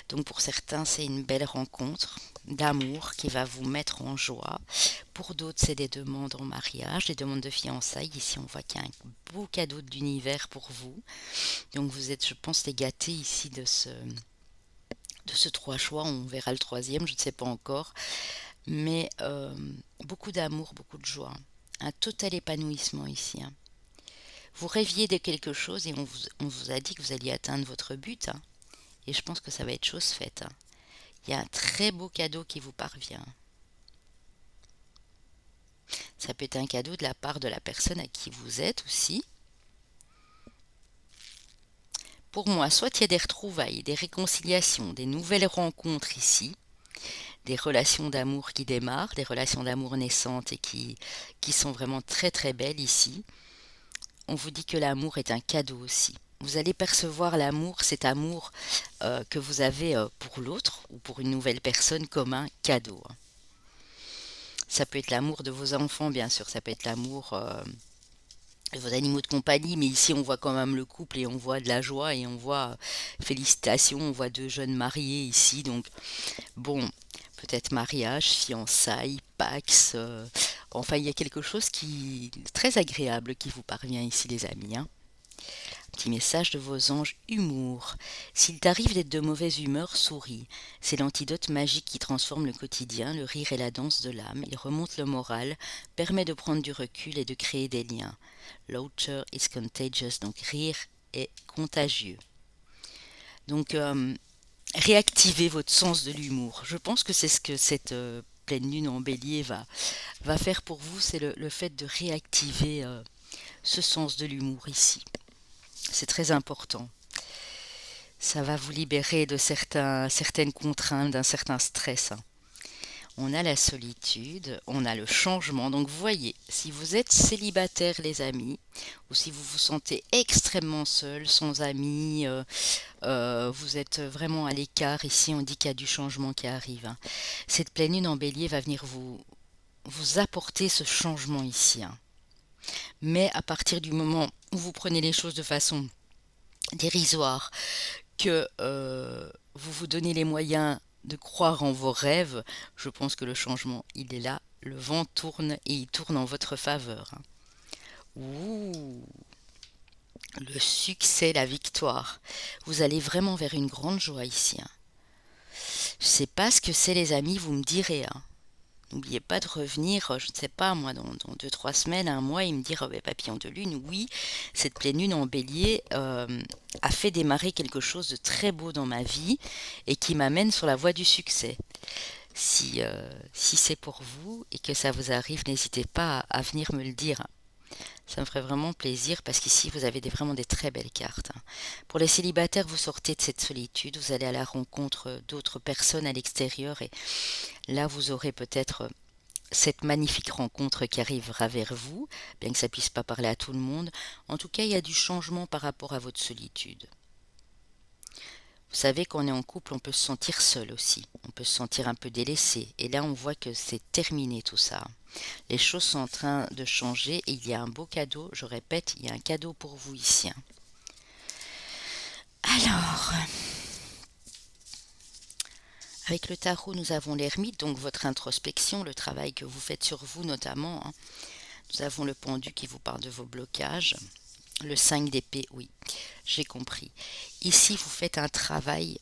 Donc pour certains, c'est une belle rencontre d'amour qui va vous mettre en joie. Pour d'autres, c'est des demandes en mariage, des demandes de fiançailles. Ici, on voit qu'il y a un beau cadeau de l'univers pour vous. Donc vous êtes, je pense, les gâtés ici de ce trois choix. On verra le troisième, je ne sais pas encore. Mais beaucoup d'amour, beaucoup de joie. Un total épanouissement ici, hein. Vous rêviez de quelque chose et on vous a dit que vous alliez atteindre votre but, hein. Et je pense que ça va être chose faite, hein. Il y a un très beau cadeau qui vous parvient. Ça peut être un cadeau de la part de la personne à qui vous êtes aussi. Pour moi, soit il y a des retrouvailles, des réconciliations, des nouvelles rencontres ici, des relations d'amour qui démarrent, des relations d'amour naissantes et qui sont vraiment très très belles ici. On vous dit que l'amour est un cadeau aussi. Vous allez percevoir l'amour, cet amour que vous avez pour l'autre ou pour une nouvelle personne comme un cadeau, hein. Ça peut être l'amour de vos enfants, bien sûr, ça peut être l'amour de vos animaux de compagnie, mais ici on voit quand même le couple et on voit de la joie et on voit félicitations, on voit deux jeunes mariés ici, donc bon, peut-être mariage, fiançailles, pax, enfin il y a quelque chose qui très agréable qui vous parvient ici les amis, hein. Petit message de vos anges, humour. S'il t'arrive d'être de mauvaise humeur, souris. C'est l'antidote magique qui transforme le quotidien, le rire et la danse de l'âme. Il remonte le moral, permet de prendre du recul et de créer des liens. Laughter is contagious, donc rire est contagieux. Donc réactivez votre sens de l'humour. Je pense que c'est ce que cette pleine lune en bélier va faire pour vous, c'est le fait de réactiver ce sens de l'humour ici. C'est très important. Ça va vous libérer de certaines contraintes, d'un certain stress, hein. On a la solitude, on a le changement. Donc vous voyez, si vous êtes célibataire les amis, ou si vous vous sentez extrêmement seul, sans amis, vous êtes vraiment à l'écart, ici on dit qu'il y a du changement qui arrive, hein. Cette pleine lune en bélier va venir vous apporter ce changement ici, hein. Mais à partir du moment où vous prenez les choses de façon dérisoire, que vous vous donnez les moyens de croire en vos rêves, je pense que le changement, il est là. Le vent tourne et il tourne en votre faveur, hein. Ouh, le succès, la victoire. Vous allez vraiment vers une grande joie ici, hein. Je sais pas ce que c'est les amis, vous me direz, hein. N'oubliez pas de revenir, je ne sais pas moi, dans 2, 3 semaines, un mois, et me dire, ben, papillon de lune, oui, cette pleine lune en bélier a fait démarrer quelque chose de très beau dans ma vie et qui m'amène sur la voie du succès. Si c'est pour vous et que ça vous arrive, n'hésitez pas à venir me le dire. Ça me ferait vraiment plaisir parce qu'ici, vous avez vraiment des très belles cartes, hein. Pour les célibataires, vous sortez de cette solitude, vous allez à la rencontre d'autres personnes à l'extérieur et là, vous aurez peut-être cette magnifique rencontre qui arrivera vers vous, bien que ça puisse pas parler à tout le monde. En tout cas, il y a du changement par rapport à votre solitude. Vous savez, quand on est en couple, on peut se sentir seul aussi. On peut se sentir un peu délaissé. Et là, on voit que c'est terminé tout ça. Les choses sont en train de changer et il y a un beau cadeau. Je répète, il y a un cadeau pour vous ici, hein. Alors, avec le tarot, nous avons l'ermite, donc votre introspection, le travail que vous faites sur vous notamment, hein. Nous avons le pendu qui vous parle de vos blocages. Le 5 d'épée, oui, j'ai compris. Ici, vous faites un travail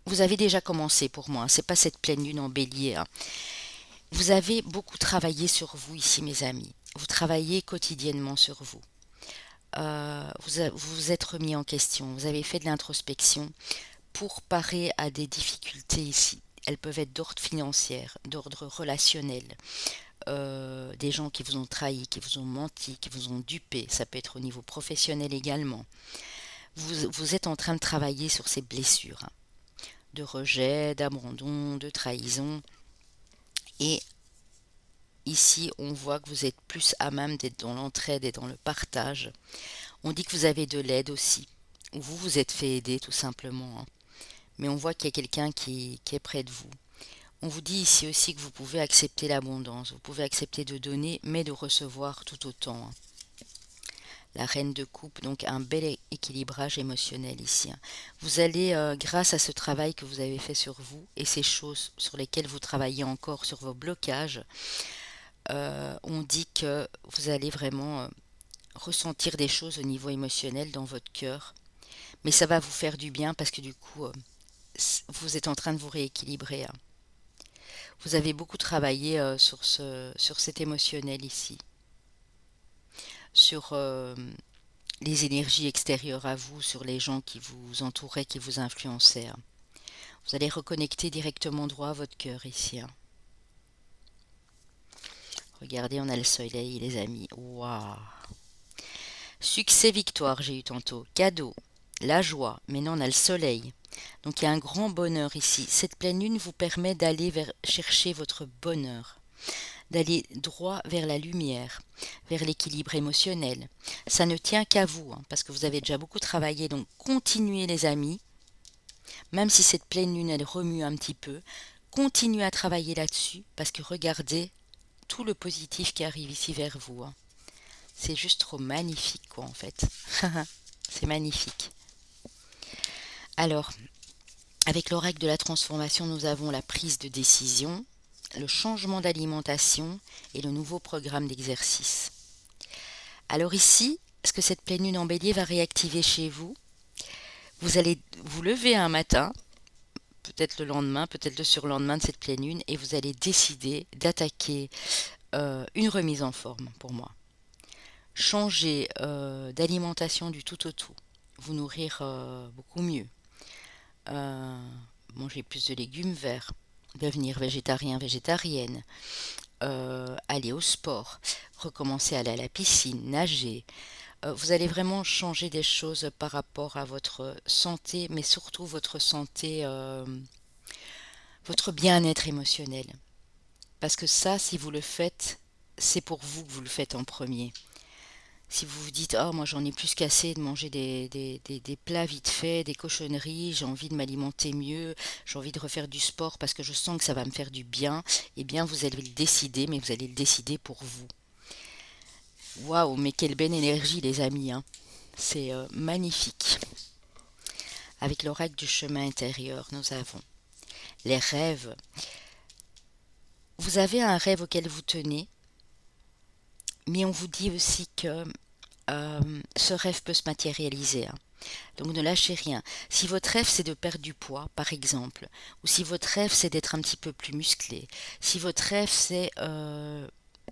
vous avez déjà commencé pour moi, hein. C'est pas cette pleine lune en bélier, hein. Vous avez beaucoup travaillé sur vous ici, mes amis. Vous travaillez quotidiennement sur vous. Vous vous êtes remis en question. Vous avez fait de l'introspection pour parer à des difficultés ici. Elles peuvent être d'ordre financier, d'ordre relationnel, des gens qui vous ont trahi, qui vous ont menti, qui vous ont dupé. Ça peut être au niveau professionnel également. Vous êtes en train de travailler sur ces blessures, hein, de rejet, d'abandon, de trahison. Et ici, on voit que vous êtes plus à même d'être dans l'entraide et dans le partage. On dit que vous avez de l'aide aussi, ou vous vous êtes fait aider tout simplement, hein. Mais on voit qu'il y a quelqu'un qui est près de vous. On vous dit ici aussi que vous pouvez accepter l'abondance, vous pouvez accepter de donner, mais de recevoir tout autant, hein. La reine de coupe, donc un bel équilibrage émotionnel ici, hein. Vous allez, grâce à ce travail que vous avez fait sur vous et ces choses sur lesquelles vous travaillez encore, sur vos blocages, on dit que vous allez vraiment ressentir des choses au niveau émotionnel dans votre cœur. Mais ça va vous faire du bien parce que du coup, vous êtes en train de vous rééquilibrer, hein. Vous avez beaucoup travaillé sur cet émotionnel ici, sur les énergies extérieures à vous, sur les gens qui vous entouraient, qui vous influençaient, hein. Vous allez reconnecter directement droit à votre cœur ici, hein. Regardez, on a le soleil, les amis. Waouh! Succès, victoire, j'ai eu tantôt. Cadeau, la joie. Maintenant, on a le soleil. Donc, il y a un grand bonheur ici. Cette pleine lune vous permet d'aller chercher votre bonheur, d'aller droit vers la lumière, vers l'équilibre émotionnel. Ça ne tient qu'à vous, hein, parce que vous avez déjà beaucoup travaillé. Donc, continuez, les amis. Même si cette pleine lune, elle remue un petit peu, continuez à travailler là-dessus, parce que regardez tout le positif qui arrive ici vers vous, hein. C'est juste trop magnifique, quoi, en fait. C'est magnifique. Alors, avec l'oracle de la transformation, nous avons la prise de décision, le changement d'alimentation et le nouveau programme d'exercice. Alors ici, ce que cette pleine lune en bélier va réactiver chez vous, vous allez vous lever un matin, peut-être le lendemain, peut-être le surlendemain de cette pleine lune, et vous allez décider d'attaquer une remise en forme pour moi. Changer d'alimentation du tout au tout, vous nourrir beaucoup mieux, manger plus de légumes verts, devenir végétarien, végétarienne, aller au sport, recommencer à aller à la piscine, nager. Vous allez vraiment changer des choses par rapport à votre santé, mais surtout votre santé, votre bien-être émotionnel. Parce que ça, si vous le faites, c'est pour vous que vous le faites en premier. Si vous vous dites, oh, moi j'en ai plus qu'assez de manger des plats vite faits, des cochonneries, j'ai envie de m'alimenter mieux, j'ai envie de refaire du sport parce que je sens que ça va me faire du bien, eh bien vous allez le décider, mais vous allez le décider pour vous. Waouh, mais quelle belle énergie, les amis, hein. C'est magnifique. Avec l'oracle du chemin intérieur, nous avons les rêves. Vous avez un rêve auquel vous tenez, mais on vous dit aussi que ce rêve peut se matérialiser, hein. Donc ne lâchez rien. Si votre rêve c'est de perdre du poids, par exemple, ou si votre rêve c'est d'être un petit peu plus musclé, si votre rêve c'est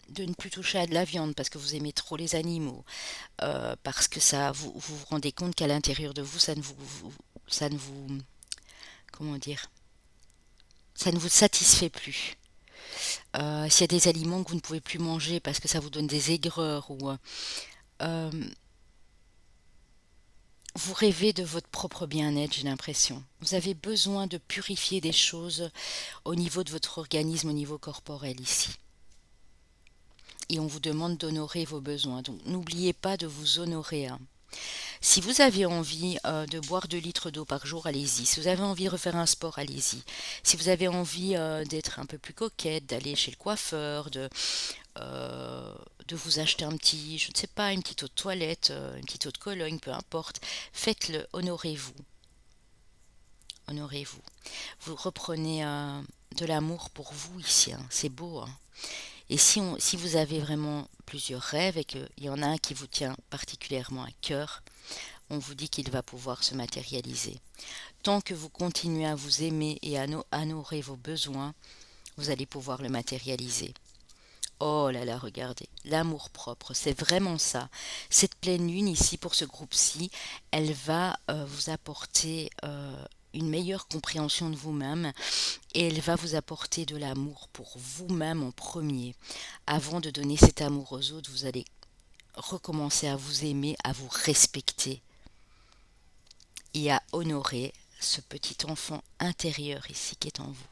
de ne plus toucher à de la viande parce que vous aimez trop les animaux, parce que ça, vous rendez compte qu'à l'intérieur de vous, ça ne vous, comment dire, ça ne vous satisfait plus. S'il y a des aliments que vous ne pouvez plus manger parce que ça vous donne des aigreurs ou euh, vous rêvez de votre propre bien-être, j'ai l'impression. Vous avez besoin de purifier des choses au niveau de votre organisme, au niveau corporel ici. Et on vous demande d'honorer vos besoins. Donc n'oubliez pas de vous honorer, hein. Si vous avez envie de boire 2 litres d'eau par jour, allez-y. Si vous avez envie de refaire un sport, allez-y. Si vous avez envie d'être un peu plus coquette, d'aller chez le coiffeur, de vous acheter un petit, je ne sais pas, une petite eau de toilette, une petite eau de Cologne, peu importe, faites-le, honorez-vous. Honorez-vous. Vous reprenez de l'amour pour vous ici, hein. C'est beau, hein. Et si vous avez vraiment plusieurs rêves et qu'il y en a un qui vous tient particulièrement à cœur, on vous dit qu'il va pouvoir se matérialiser. Tant que vous continuez à vous aimer et à honorer vos besoins, vous allez pouvoir le matérialiser. Oh là là, regardez, l'amour propre, c'est vraiment ça. Cette pleine lune ici pour ce groupe-ci, elle va vous apporter une meilleure compréhension de vous-même et elle va vous apporter de l'amour pour vous-même en premier. Avant de donner cet amour aux autres, vous allez recommencer à vous aimer, à vous respecter et à honorer ce petit enfant intérieur ici qui est en vous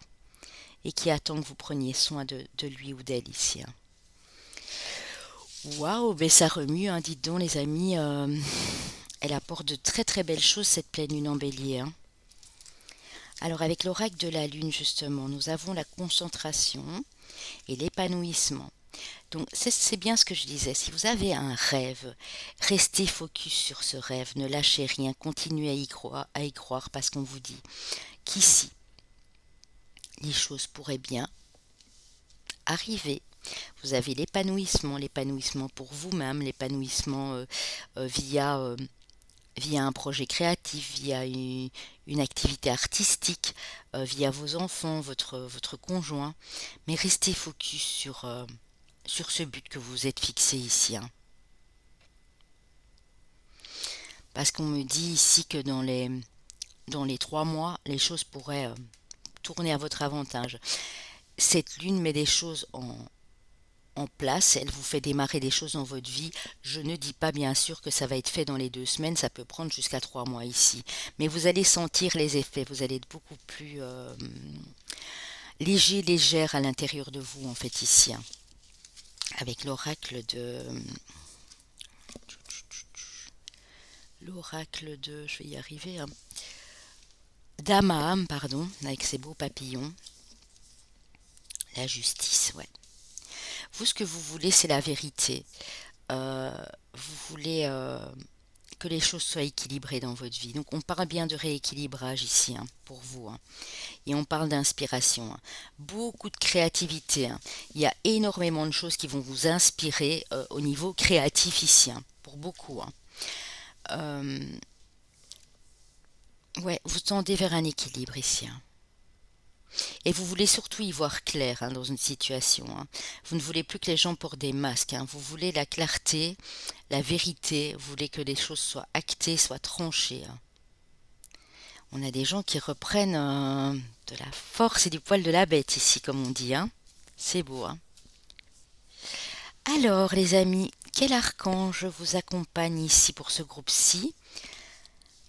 et qui attend que vous preniez soin de lui ou d'elle ici. Hein. Waouh, ben ça remue, hein, dites donc les amis, elle apporte de très très belles choses cette pleine lune en bélier. Hein. Alors avec l'oracle de la lune justement, nous avons la concentration et l'épanouissement. Donc c'est bien ce que je disais, si vous avez un rêve, restez focus sur ce rêve, ne lâchez rien, continuez à y croire parce qu'on vous dit qu'ici, les choses pourraient bien arriver. Vous avez l'épanouissement pour vous-même, l'épanouissement via un projet créatif, via une activité artistique, via vos enfants, votre conjoint. Mais restez focus sur ce but que vous êtes fixé ici. Hein. Parce qu'on me dit ici que dans les 3 mois, les choses pourraient tourner à votre avantage. Cette lune met des choses en place, elle vous fait démarrer des choses dans votre vie. Je ne dis pas bien sûr que ça va être fait dans les 2 semaines, ça peut prendre jusqu'à 3 mois ici. Mais vous allez sentir les effets, vous allez être beaucoup plus légère à l'intérieur de vous en fait ici. Hein. Avec je vais y arriver, hein. Dame pardon, avec ses beaux papillons. La justice, ouais. Vous, ce que vous voulez, c'est la vérité. Vous voulez que les choses soient équilibrées dans votre vie. Donc on parle bien de rééquilibrage ici, hein, pour vous. Hein. Et on parle d'inspiration. Hein. Beaucoup de créativité. Hein. Il y a énormément de choses qui vont vous inspirer au niveau créatif ici, hein, pour beaucoup. Hein. Ouais, vous tendez vers un équilibre ici. Hein. Et vous voulez surtout y voir clair, hein, dans une situation. Hein. Vous ne voulez plus que les gens portent des masques. Hein. Vous voulez la clarté, la vérité. Vous voulez que les choses soient actées, soient tranchées. Hein. On a des gens qui reprennent de la force et du poil de la bête ici, comme on dit. Hein. C'est beau. Hein. Alors, les amis, quel archange vous accompagne ici pour ce groupe-ci?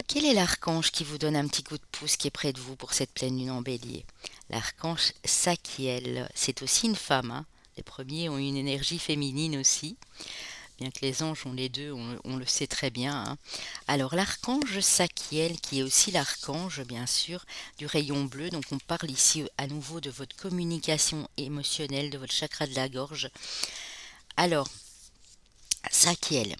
Quel est l'archange qui vous donne un petit coup de pouce qui est près de vous pour cette pleine lune en bélier? L'archange Sakiel, c'est aussi une femme. Hein. Les premiers ont une énergie féminine aussi, bien que les anges ont les deux, on le sait très bien. Hein. Alors l'archange Sakiel, qui est aussi l'archange, bien sûr, du rayon bleu, donc on parle ici à nouveau de votre communication émotionnelle, de votre chakra de la gorge. Alors, Sakiel,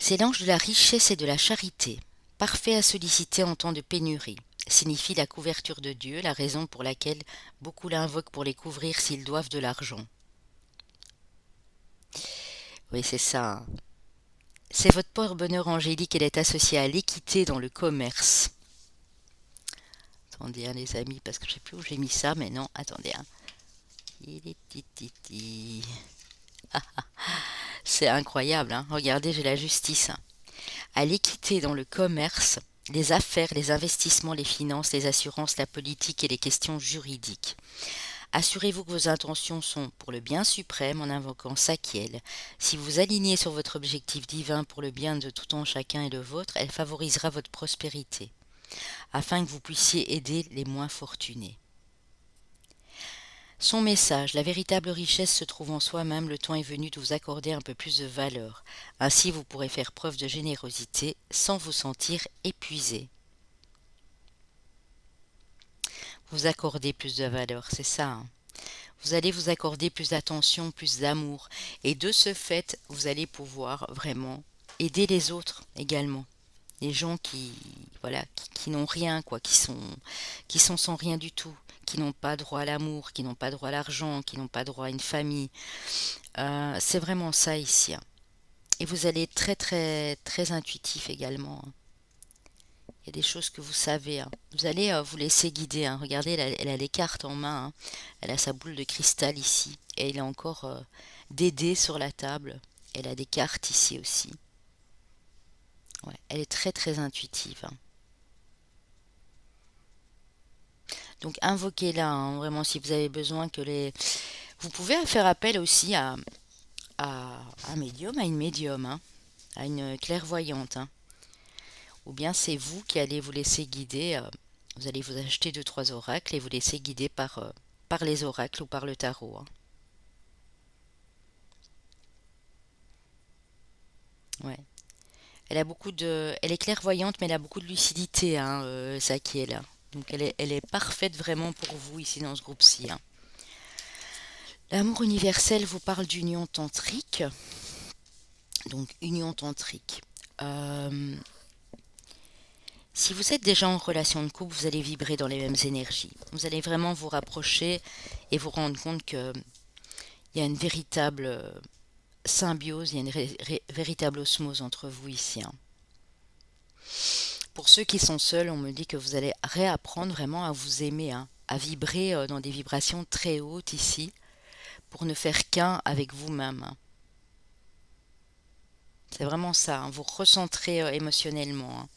c'est l'ange de la richesse et de la charité, parfait à solliciter en temps de pénurie. Signifie la couverture de Dieu, la raison pour laquelle beaucoup l'invoquent pour les couvrir s'ils doivent de l'argent. Oui, c'est ça. Hein. C'est votre porte-bonheur angélique, elle est associée à l'équité dans le commerce. Attendez, hein, les amis, parce que je ne sais plus où j'ai mis ça, mais non, attendez. Hein. C'est incroyable, hein. Regardez, j'ai la justice. Hein. À l'équité dans le commerce, les affaires, les investissements, les finances, les assurances, la politique et les questions juridiques. Assurez-vous que vos intentions sont pour le bien suprême en invoquant Sakiel. Si vous alignez sur votre objectif divin pour le bien de tout en chacun et le vôtre, elle favorisera votre prospérité, afin que vous puissiez aider les moins fortunés. Son message, la véritable richesse se trouve en soi-même, le temps est venu de vous accorder un peu plus de valeur. Ainsi vous pourrez faire preuve de générosité sans vous sentir épuisé. Vous accorder plus de valeur, c'est ça. Hein. Vous allez vous accorder plus d'attention, plus d'amour. Et de ce fait, vous allez pouvoir vraiment aider les autres également. Les gens voilà, qui n'ont rien, quoi, qui sont sans rien du tout, qui n'ont pas droit à l'amour, qui n'ont pas droit à l'argent, qui n'ont pas droit à une famille. C'est vraiment ça ici. Hein. Et vous allez être très très très intuitif également, hein. Il y a des choses que vous savez, hein. Vous allez vous laisser guider, hein. Regardez, elle a les cartes en main, hein. Elle a sa boule de cristal ici. Et elle a encore des dés sur la table. Elle a des cartes ici aussi. Ouais, elle est très très intuitive, hein. Donc invoquez-la, hein, vraiment si vous avez besoin que les... Vous pouvez faire appel aussi à un médium, à une médium, hein, à une clairvoyante, hein. Ou bien c'est vous qui allez vous laisser guider. Vous allez vous acheter deux, trois oracles et vous laisser guider par les oracles ou par le tarot, hein. Ouais. Elle est clairvoyante, mais elle a beaucoup de lucidité, hein, ça qui est là. Donc elle est parfaite vraiment pour vous ici dans ce groupe-ci, hein. L'amour universel vous parle d'union tantrique. Donc union tantrique. Euh, Si vous êtes déjà en relation de couple, vous allez vibrer dans les mêmes énergies. Vous allez vraiment vous rapprocher et vous rendre compte qu'il y a une véritable symbiose, il y a une véritable osmose entre vous ici, hein. Pour ceux qui sont seuls, on me dit que vous allez réapprendre vraiment à vous aimer, hein, à vibrer dans des vibrations très hautes ici, pour ne faire qu'un avec vous-même, hein. C'est vraiment ça, hein, vous recentrer émotionnellement, hein.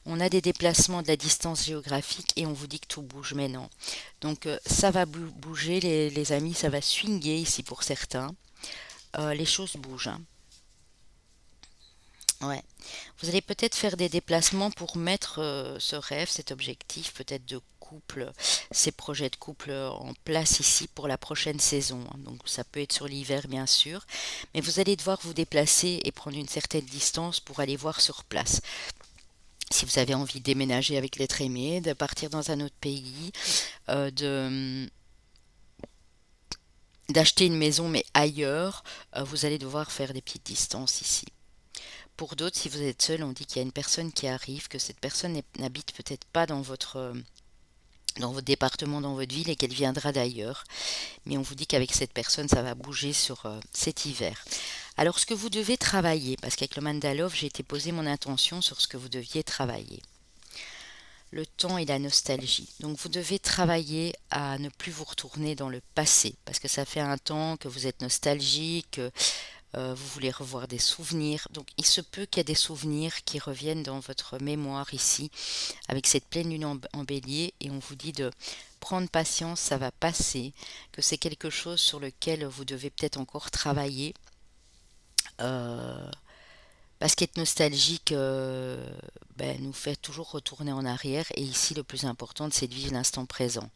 On a des déplacements de la distance géographique et on vous dit que tout bouge, mais non. Donc ça va bouger, les amis, ça va swinguer ici pour certains. Les choses bougent, hein. Ouais. Vous allez peut-être faire des déplacements pour mettre ce rêve, cet objectif, peut-être de couple, ces projets de couple en place ici pour la prochaine saison, hein. Donc ça peut être sur l'hiver, bien sûr, mais vous allez devoir vous déplacer et prendre une certaine distance pour aller voir sur place. Si vous avez envie de déménager avec l'être aimé, de partir dans un autre pays, de d'acheter une maison mais ailleurs, vous allez devoir faire des petites distances ici. Pour d'autres, si vous êtes seul, on dit qu'il y a une personne qui arrive, que cette personne n'habite peut-être pas dans votre département, dans votre ville et qu'elle viendra d'ailleurs. Mais on vous dit qu'avec cette personne, ça va bouger sur cet hiver. Alors, ce que vous devez travailler, parce qu'avec le Mandalove, j'ai été poser mon intention sur ce que vous deviez travailler. Le temps et la nostalgie. Donc, vous devez travailler à ne plus vous retourner dans le passé, parce que ça fait un temps que vous êtes nostalgique, vous voulez revoir des souvenirs. Donc, il se peut qu'il y ait des souvenirs qui reviennent dans votre mémoire ici, avec cette pleine lune en bélier, et on vous dit de prendre patience, ça va passer, que c'est quelque chose sur lequel vous devez peut-être encore travailler. Euh, Parce qu'être nostalgique nous fait toujours retourner en arrière. Et ici, le plus important, c'est de vivre l'instant présent.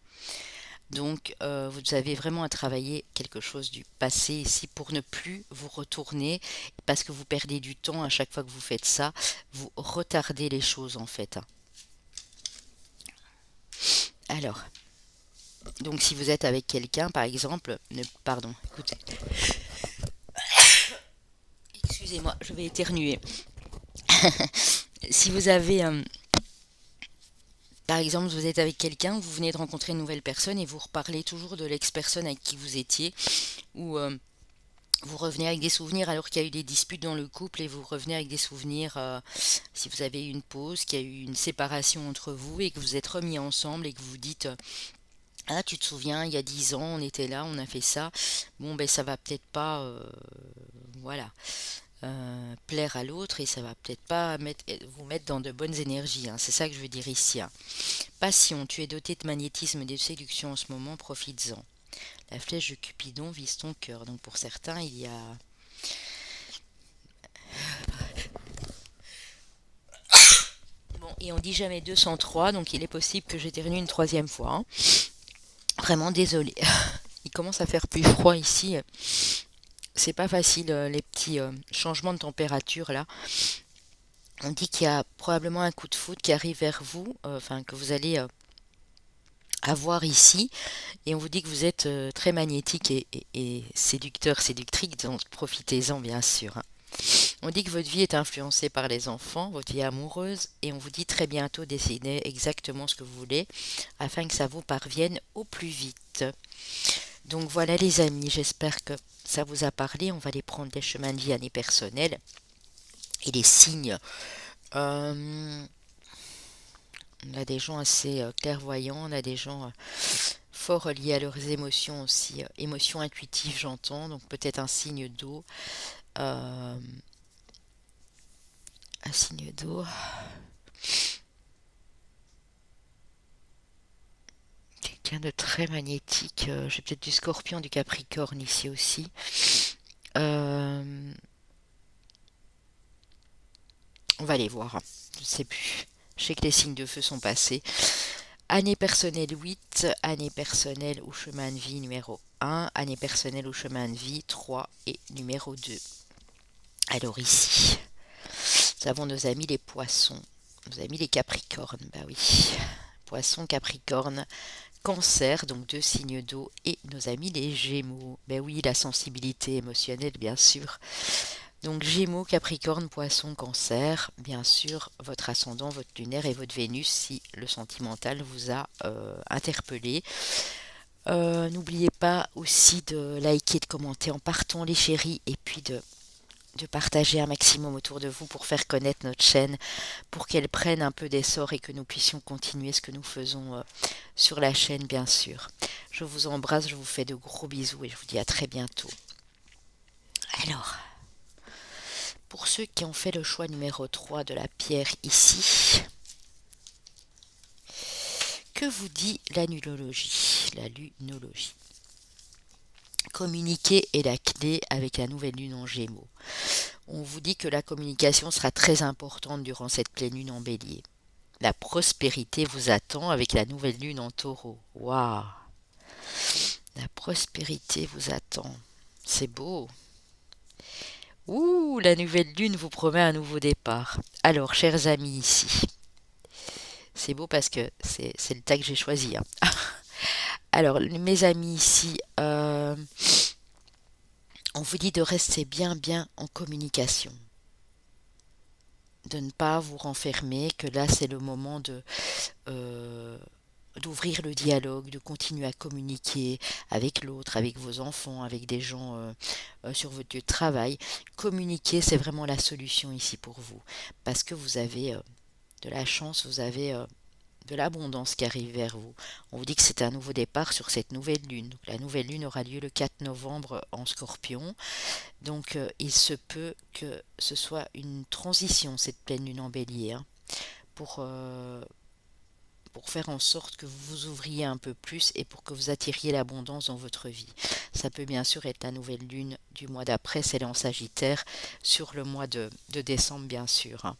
Donc, vous avez vraiment à travailler quelque chose du passé ici pour ne plus vous retourner. Parce que vous perdez du temps à chaque fois que vous faites ça. Vous retardez les choses en fait, hein. Alors, donc si vous êtes avec quelqu'un, par exemple, pardon, écoutez, excusez-moi, je vais éternuer. Si vous avez par exemple, vous êtes avec quelqu'un, vous venez de rencontrer une nouvelle personne et vous reparlez toujours de l'ex-personne avec qui vous étiez, ou vous revenez avec des souvenirs alors qu'il y a eu des disputes dans le couple et vous revenez avec des souvenirs si vous avez eu une pause, qu'il y a eu une séparation entre vous et que vous êtes remis ensemble et que vous vous dites ah, tu te souviens, il y a 10 ans, on était là, on a fait ça. Bon, ben ça va peut-être pas, voilà, plaire à l'autre et ça va peut-être pas vous mettre dans de bonnes énergies, hein. C'est ça que je veux dire ici, hein. Passion, tu es doté de magnétisme et de séduction en ce moment, profites-en. La flèche de Cupidon vise ton cœur. Donc pour certains, il y a... Bon, et on dit jamais 203, donc il est possible que j'éternue une troisième fois, hein. Vraiment désolé. Il commence à faire plus froid ici. C'est pas facile, les petits changements de température là. On dit qu'il y a probablement un coup de foudre qui arrive vers vous, enfin que vous allez avoir ici, et on vous dit que vous êtes très magnétique et séducteur, séductrice, donc profitez-en bien sûr, hein. On dit que votre vie est influencée par les enfants, votre vie amoureuse, et on vous dit très bientôt décidez exactement ce que vous voulez afin que ça vous parvienne au plus vite. Donc voilà les amis, j'espère que ça vous a parlé. On va aller prendre les chemins de vie année personnelle et les signes. Euh, on a des gens assez clairvoyants, on a des gens fort liés à leurs émotions aussi, émotions intuitives j'entends, donc peut-être un signe d'eau. Euh, un signe d'eau. Quelqu'un de très magnétique. J'ai peut-être du scorpion, du capricorne ici aussi. Euh, on va aller voir. Je ne sais plus. Je sais que les signes de feu sont passés. Année personnelle 8, année personnelle ou chemin de vie numéro 1, année personnelle ou chemin de vie 3 et numéro 2. Alors ici, nous avons nos amis les poissons, nos amis les capricornes, bah oui. Poissons, capricorne, cancer, donc deux signes d'eau, et nos amis les gémeaux. Ben oui, la sensibilité émotionnelle, bien sûr. Donc Gémeaux, Capricorne, Poisson, Cancer, bien sûr, votre ascendant, votre lunaire et votre Vénus si le sentimental vous a interpellé. N'oubliez pas aussi de liker, de commenter en partant les chéris et puis de partager un maximum autour de vous pour faire connaître notre chaîne, pour qu'elle prenne un peu d'essor et que nous puissions continuer ce que nous faisons sur la chaîne, bien sûr. Je vous embrasse, je vous fais de gros bisous et je vous dis à très bientôt. Alors, pour ceux qui ont fait le choix numéro 3 de la pierre ici, que vous dit la nullologie? La lunologie. Communiquer est la clé avec la nouvelle lune en Gémeaux. On vous dit que la communication sera très importante durant cette pleine lune en Bélier. La prospérité vous attend avec la nouvelle lune en Taureau. Waouh! La prospérité vous attend. C'est beau. Ouh, la nouvelle lune vous promet un nouveau départ. Alors, chers amis ici, c'est beau parce que c'est le tas que j'ai choisi, hein. Alors, mes amis ici, on vous dit de rester bien en communication. De ne pas vous renfermer, que là c'est le moment euh, d'ouvrir le dialogue, de continuer à communiquer avec l'autre, avec vos enfants, avec des gens sur votre lieu de travail. Communiquer, c'est vraiment la solution ici pour vous, parce que vous avez de la chance, vous avez de l'abondance qui arrive vers vous. On vous dit que c'est un nouveau départ sur cette nouvelle lune. Donc, la nouvelle lune aura lieu le 4 novembre en Scorpion. Donc il se peut que ce soit une transition, cette pleine lune en Bélier, hein, pour, euh, pour faire en sorte que vous vous ouvriez un peu plus et pour que vous attiriez l'abondance dans votre vie. Ça peut bien sûr être la nouvelle lune du mois d'après, celle en Sagittaire, sur le mois de décembre bien sûr, hein.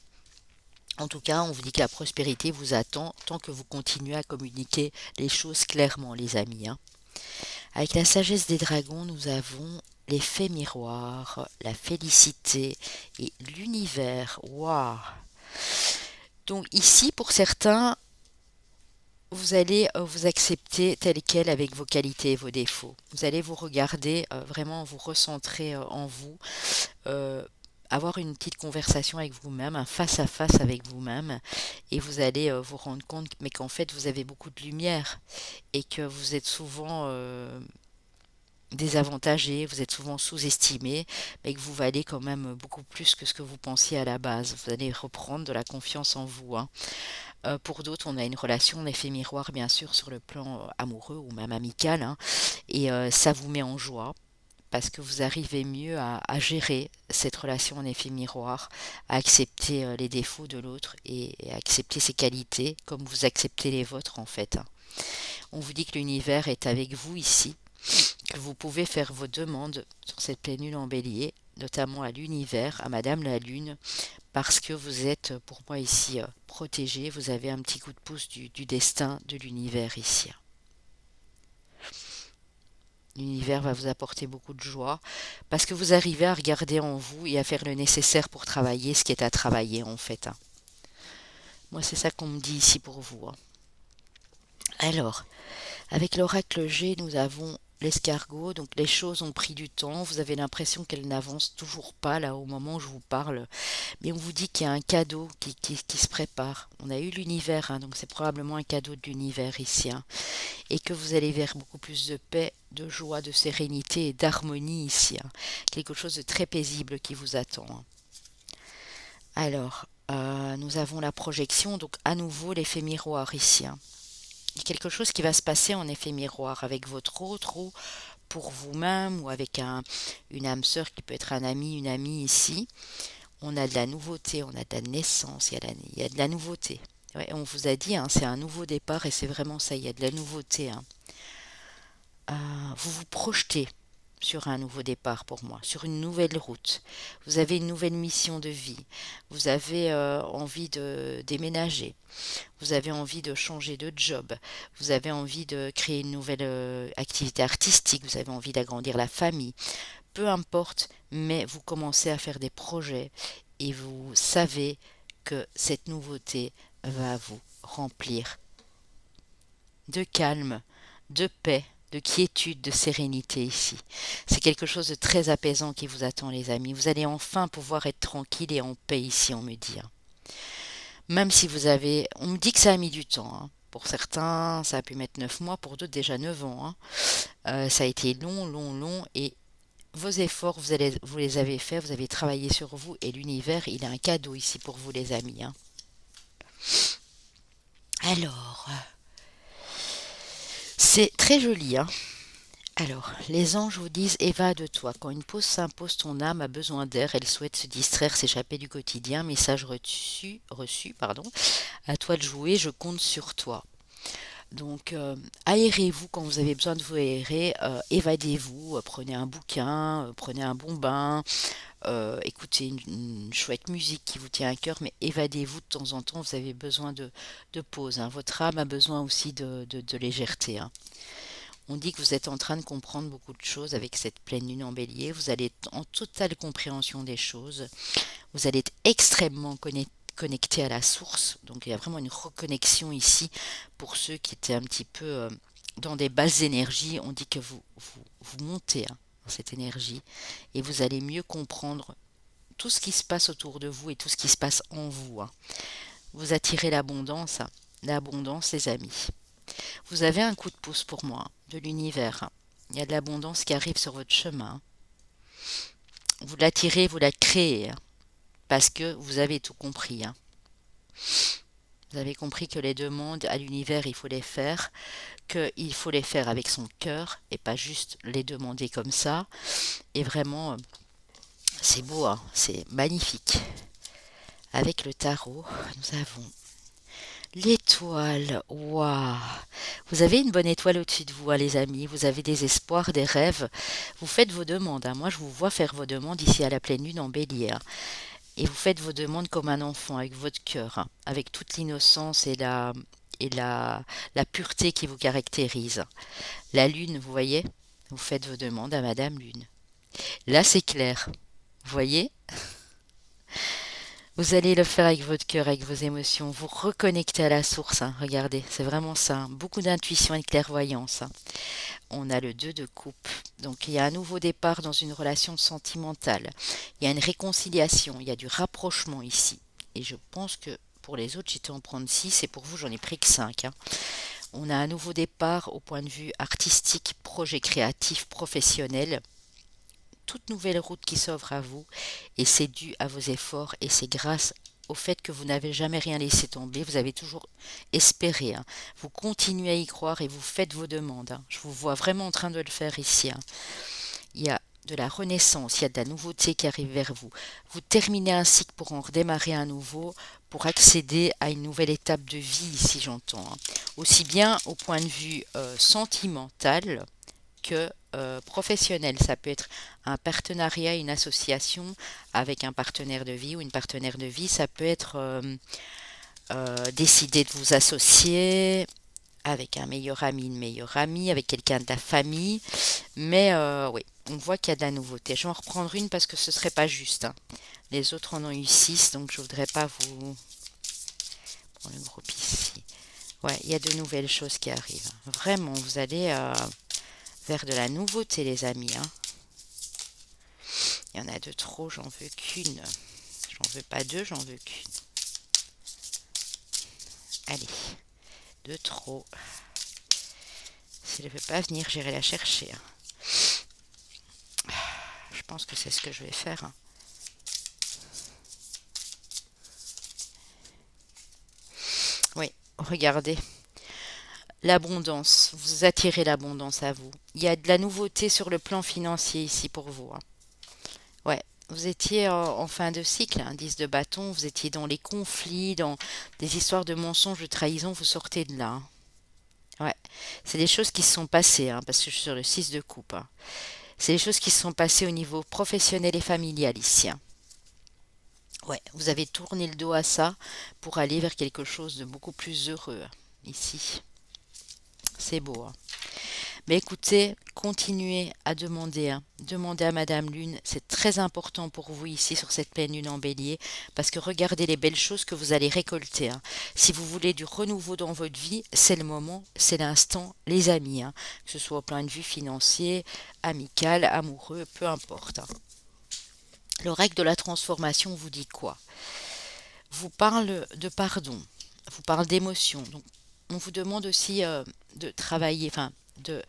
En tout cas, on vous dit que la prospérité vous attend tant que vous continuez à communiquer les choses clairement, les amis, hein. Avec la sagesse des dragons, nous avons l'effet miroir, la félicité et l'univers. Waouh! Donc ici, pour certains, vous allez vous accepter tel quel avec vos qualités et vos défauts. Vous allez vous regarder, vraiment vous recentrer en vous, euh, avoir une petite conversation avec vous-même, un face-à-face avec vous-même, et vous allez vous rendre compte mais qu'en fait vous avez beaucoup de lumière et que vous êtes souvent désavantagé, vous êtes souvent sous-estimé, mais que vous valez quand même beaucoup plus que ce que vous pensiez à la base. Vous allez reprendre de la confiance en vous, hein. Pour d'autres, on a une relation, en effet miroir, bien sûr, sur le plan amoureux ou même amical, hein, et ça vous met en joie parce que vous arrivez mieux à gérer cette relation en effet miroir, à accepter les défauts de l'autre et à accepter ses qualités comme vous acceptez les vôtres en fait, hein. On vous dit que l'univers est avec vous ici, que vous pouvez faire vos demandes sur cette pleine lune en bélier, notamment à l'univers, à Madame la Lune, parce que vous êtes, pour moi ici, protégé, vous avez un petit coup de pouce du destin de l'univers ici. L'univers va vous apporter beaucoup de joie, parce que vous arrivez à regarder en vous et à faire le nécessaire pour travailler ce qui est à travailler en fait, hein. Moi c'est ça qu'on me dit ici pour vous, hein. Alors, avec l'oracle G, nous avons l'escargot. Donc les choses ont pris du temps. Vous avez l'impression qu'elles n'avancent toujours pas là au moment où je vous parle. Mais on vous dit qu'il y a un cadeau qui se prépare. On a eu l'univers, hein, donc c'est probablement un cadeau de l'univers ici, hein, et que vous allez vers beaucoup plus de paix, de joie, de sérénité et d'harmonie ici, hein. Quelque chose de très paisible qui vous attend, hein. Alors, nous avons la projection, donc à nouveau l'effet miroir ici, hein. Il y a quelque chose qui va se passer en effet miroir avec votre autre ou pour vous-même ou avec une âme sœur qui peut être un ami, une amie ici. On a de la nouveauté, on a de la naissance, il y a de la nouveauté. Ouais, on vous a dit, hein, c'est un nouveau départ et c'est vraiment ça, il y a de la nouveauté, hein. Vous vous projetez sur un nouveau départ pour moi, sur une nouvelle route. Vous avez une nouvelle mission de vie. Vous avez envie de déménager. Vous avez envie de changer de job. Vous avez envie de créer une nouvelle activité artistique. Vous avez envie d'agrandir la famille. Peu importe, mais vous commencez à faire des projets et vous savez que cette nouveauté va vous remplir de calme, de paix, de quiétude, de sérénité ici. C'est quelque chose de très apaisant qui vous attend, les amis. Vous allez enfin pouvoir être tranquille et en paix ici, on me dit, hein. Même si vous avez... On me dit que ça a mis du temps, hein. Pour certains, ça a pu mettre 9 mois, pour d'autres déjà 9 ans, hein. Ça a été long, long, long, et vos efforts, vous les avez faits, vous avez travaillé sur vous, et l'univers, il a un cadeau ici pour vous, les amis, hein. Alors, c'est très joli, hein. Alors, les anges vous disent évade-toi. Quand une pause s'impose, ton âme a besoin d'air, elle souhaite se distraire, s'échapper du quotidien. Message reçu, pardon. À toi de jouer, je compte sur toi. Donc, aérez-vous quand vous avez besoin de vous aérer, évadez-vous, prenez un bouquin, prenez un bon bain, écoutez une chouette musique qui vous tient à cœur, mais évadez-vous de temps en temps, vous avez besoin de pause, hein. Votre âme a besoin aussi de légèreté, hein. On dit que vous êtes en train de comprendre beaucoup de choses avec cette pleine lune en bélier. Vous allez être en totale compréhension des choses. Vous allez être extrêmement connecté à la source. Donc il y a vraiment une reconnexion ici pour ceux qui étaient un petit peu dans des basses énergies. On dit que vous montez, hein, dans cette énergie et vous allez mieux comprendre tout ce qui se passe autour de vous et tout ce qui se passe en vous, hein. Vous attirez l'abondance, hein. L'abondance, les amis. Vous avez un coup de pouce pour moi, de l'univers. Il y a de l'abondance qui arrive sur votre chemin. Vous l'attirez, vous la créez, hein, parce que vous avez tout compris, hein. Vous avez compris que les demandes à l'univers, il faut les faire, qu'il faut les faire avec son cœur et pas juste les demander comme ça. Et vraiment, c'est beau, hein, c'est magnifique. Avec le tarot, nous avons l'étoile. Waouh! Vous avez une bonne étoile au-dessus de vous, hein, les amis. Vous avez des espoirs, des rêves. Vous faites vos demandes, hein. Moi, je vous vois faire vos demandes ici à la pleine lune en bélier, hein. Et vous faites vos demandes comme un enfant, avec votre cœur, hein, avec toute l'innocence et la pureté qui vous caractérise. La lune, vous voyez? Vous faites vos demandes à Madame Lune. Là, c'est clair. Vous voyez? Vous allez le faire avec votre cœur, avec vos émotions, vous reconnecter à la source, hein. Regardez, c'est vraiment ça, hein. Beaucoup d'intuition et de clairvoyance, hein. On a le 2 de coupe. Donc il y a un nouveau départ dans une relation sentimentale. Il y a une réconciliation, il y a du rapprochement ici. Et je pense que pour les autres, j'étais en prendre 6 et pour vous, j'en ai pris que 5, hein. On a un nouveau départ au point de vue artistique, projet créatif, professionnel. Toute nouvelle route qui s'offre à vous et c'est dû à vos efforts et c'est grâce au fait que vous n'avez jamais rien laissé tomber, vous avez toujours espéré, hein. Vous continuez à y croire et vous faites vos demandes, hein. Je vous vois vraiment en train de le faire ici, hein. Il y a de la renaissance, il y a de la nouveauté qui arrive vers vous. Vous terminez un cycle pour en redémarrer un nouveau, pour accéder à une nouvelle étape de vie ici, j'entends, hein. Aussi bien au point de vue sentimental que professionnel. Ça peut être un partenariat, une association avec un partenaire de vie ou une partenaire de vie. Ça peut être décider de vous associer avec un meilleur ami, une meilleure amie, avec quelqu'un de la famille. Mais oui, on voit qu'il y a de la nouveauté. Je vais en reprendre une parce que ce serait pas juste, hein. Les autres en ont eu 6, donc je voudrais pas vous... Pour le groupe ici. Ouais, il y a de nouvelles choses qui arrivent. Vraiment, vous allez vers de la nouveauté, les amis, hein. Il y en a de trop, j'en veux qu'une. J'en veux pas deux, j'en veux qu'une. Allez, de trop. Si elle ne veut pas venir, j'irai la chercher, hein. Je pense que c'est ce que je vais faire, hein. Oui, regardez. L'abondance, vous attirez l'abondance à vous. Il y a de la nouveauté sur le plan financier ici pour vous, hein. Ouais, vous étiez en fin de cycle, hein, 10 de bâton, vous étiez dans les conflits, dans des histoires de mensonges, de trahison, vous sortez de là, hein. Ouais, c'est des choses qui se sont passées, hein, parce que je suis sur le 6 de coupe, hein. C'est des choses qui se sont passées au niveau professionnel et familial ici, hein. Ouais, vous avez tourné le dos à ça pour aller vers quelque chose de beaucoup plus heureux, hein, ici. C'est beau, hein. Mais écoutez, continuez à demander, hein. Demandez à Madame Lune, c'est très important pour vous ici sur cette pleine lune en bélier, parce que regardez les belles choses que vous allez récolter, hein. Si vous voulez du renouveau dans votre vie, c'est le moment, c'est l'instant, les amis, hein. Que ce soit au point de vue financier, amical, amoureux, peu importe, hein. Le règle de la transformation vous dit quoi? Vous parle de pardon, vous parle d'émotion. Donc, on vous demande aussi de travailler, enfin, de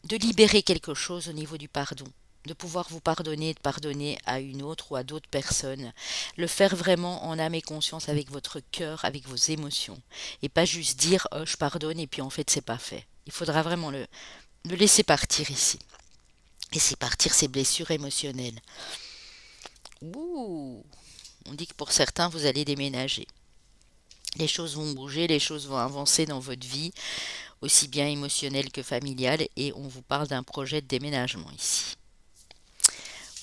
libérer quelque chose au niveau du pardon, de pouvoir vous pardonner, de pardonner à une autre ou à d'autres personnes, le faire vraiment en âme et conscience avec votre cœur, avec vos émotions, et pas juste dire je pardonne et puis en fait c'est pas fait. Il faudra vraiment le laisser partir ici, laisser partir ces blessures émotionnelles. Ouh, on dit que pour certains vous allez déménager. Les choses vont bouger, les choses vont avancer dans votre vie, aussi bien émotionnelle que familiale, et on vous parle d'un projet de déménagement ici.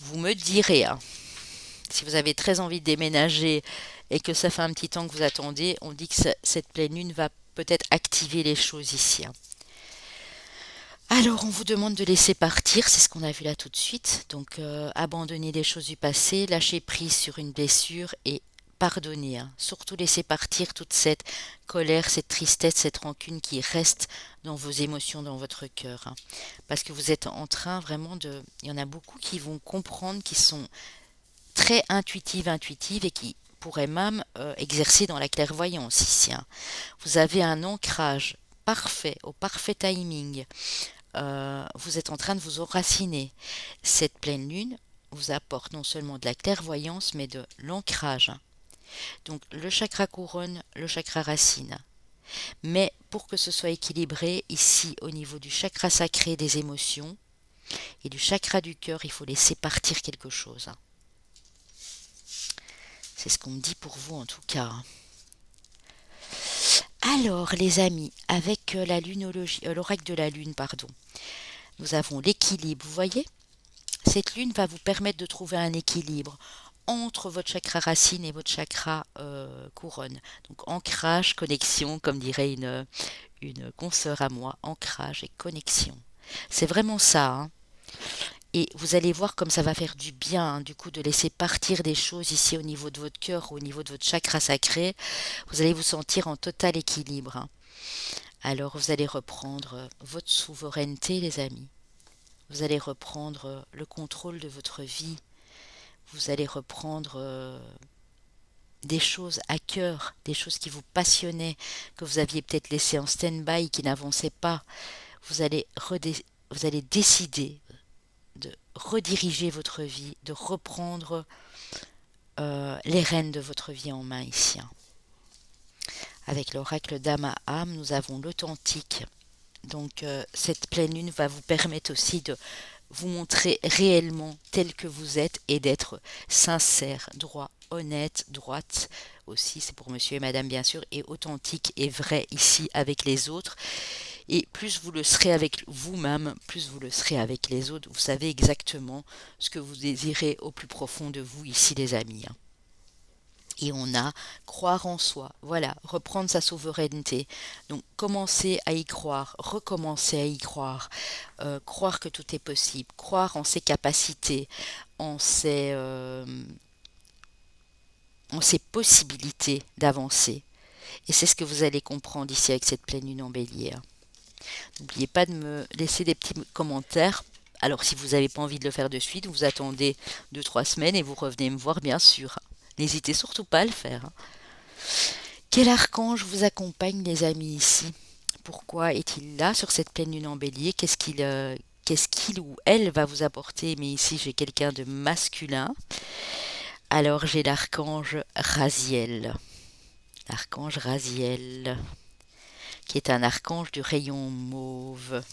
Vous me direz, hein, si vous avez très envie de déménager et que ça fait un petit temps que vous attendez, on dit que cette pleine lune va peut-être activer les choses ici, hein. Alors, on vous demande de laisser partir, c'est ce qu'on a vu là tout de suite. Donc, abandonner les choses du passé, lâcher prise sur une blessure et pardonner, hein. Surtout laisser partir toute cette colère, cette tristesse, cette rancune qui reste dans vos émotions, dans votre cœur, hein. Parce que vous êtes en train vraiment de... Il y en a beaucoup qui vont comprendre, qui sont très intuitives et qui pourraient même exercer dans la clairvoyance ici, hein. Vous avez un ancrage parfait, au parfait timing. Vous êtes en train de vous enraciner. Cette pleine lune vous apporte non seulement de la clairvoyance, mais de l'ancrage. Donc le chakra couronne, le chakra racine. Mais pour que ce soit équilibré, ici au niveau du chakra sacré des émotions et du chakra du cœur, il faut laisser partir quelque chose. C'est ce qu'on me dit pour vous en tout cas. Alors les amis, avec la lunologie, l'oracle de la lune, pardon, nous avons l'équilibre. Vous voyez, cette lune va vous permettre de trouver un équilibre entre votre chakra racine et votre chakra couronne. Donc ancrage, connexion, comme dirait une consoeur à moi, ancrage et connexion. C'est vraiment ça, hein. Et vous allez voir comme ça va faire du bien, hein, du coup, de laisser partir des choses ici au niveau de votre cœur, au niveau de votre chakra sacré. Vous allez vous sentir en total équilibre, hein. Alors vous allez reprendre votre souveraineté, les amis. Vous allez reprendre le contrôle de votre vie. Vous allez reprendre des choses à cœur, des choses qui vous passionnaient, que vous aviez peut-être laissées en stand-by, qui n'avançaient pas. Vous allez, vous allez décider de rediriger votre vie, de reprendre les rênes de votre vie en main ici, hein. Avec l'oracle d'Ama-Am, nous avons l'authentique. Donc cette pleine lune va vous permettre aussi de vous montrer réellement tel que vous êtes et d'être sincère, droit, honnête, droite aussi, c'est pour monsieur et madame bien sûr, et authentique et vrai ici avec les autres. Et plus vous le serez avec vous-même, plus vous le serez avec les autres. Vous savez exactement ce que vous désirez au plus profond de vous ici les amis, hein. Et on a croire en soi, voilà, reprendre sa souveraineté. Donc commencer à y croire, recommencer à y croire, croire que tout est possible, croire en ses capacités, en ses possibilités d'avancer. Et c'est ce que vous allez comprendre ici avec cette pleine lune en bélier, hein. N'oubliez pas de me laisser des petits commentaires. Alors si vous n'avez pas envie de le faire de suite, vous attendez 2 3 semaines et vous revenez me voir bien sûr. N'hésitez surtout pas à le faire, hein. Quel archange vous accompagne les amis ici? Pourquoi est-il là sur cette pleine lune en bélier? Qu'est-ce qu'il ou elle va vous apporter? Mais ici j'ai quelqu'un de masculin. Alors j'ai l'archange Raziel. L'archange Raziel, qui est un archange du rayon mauve.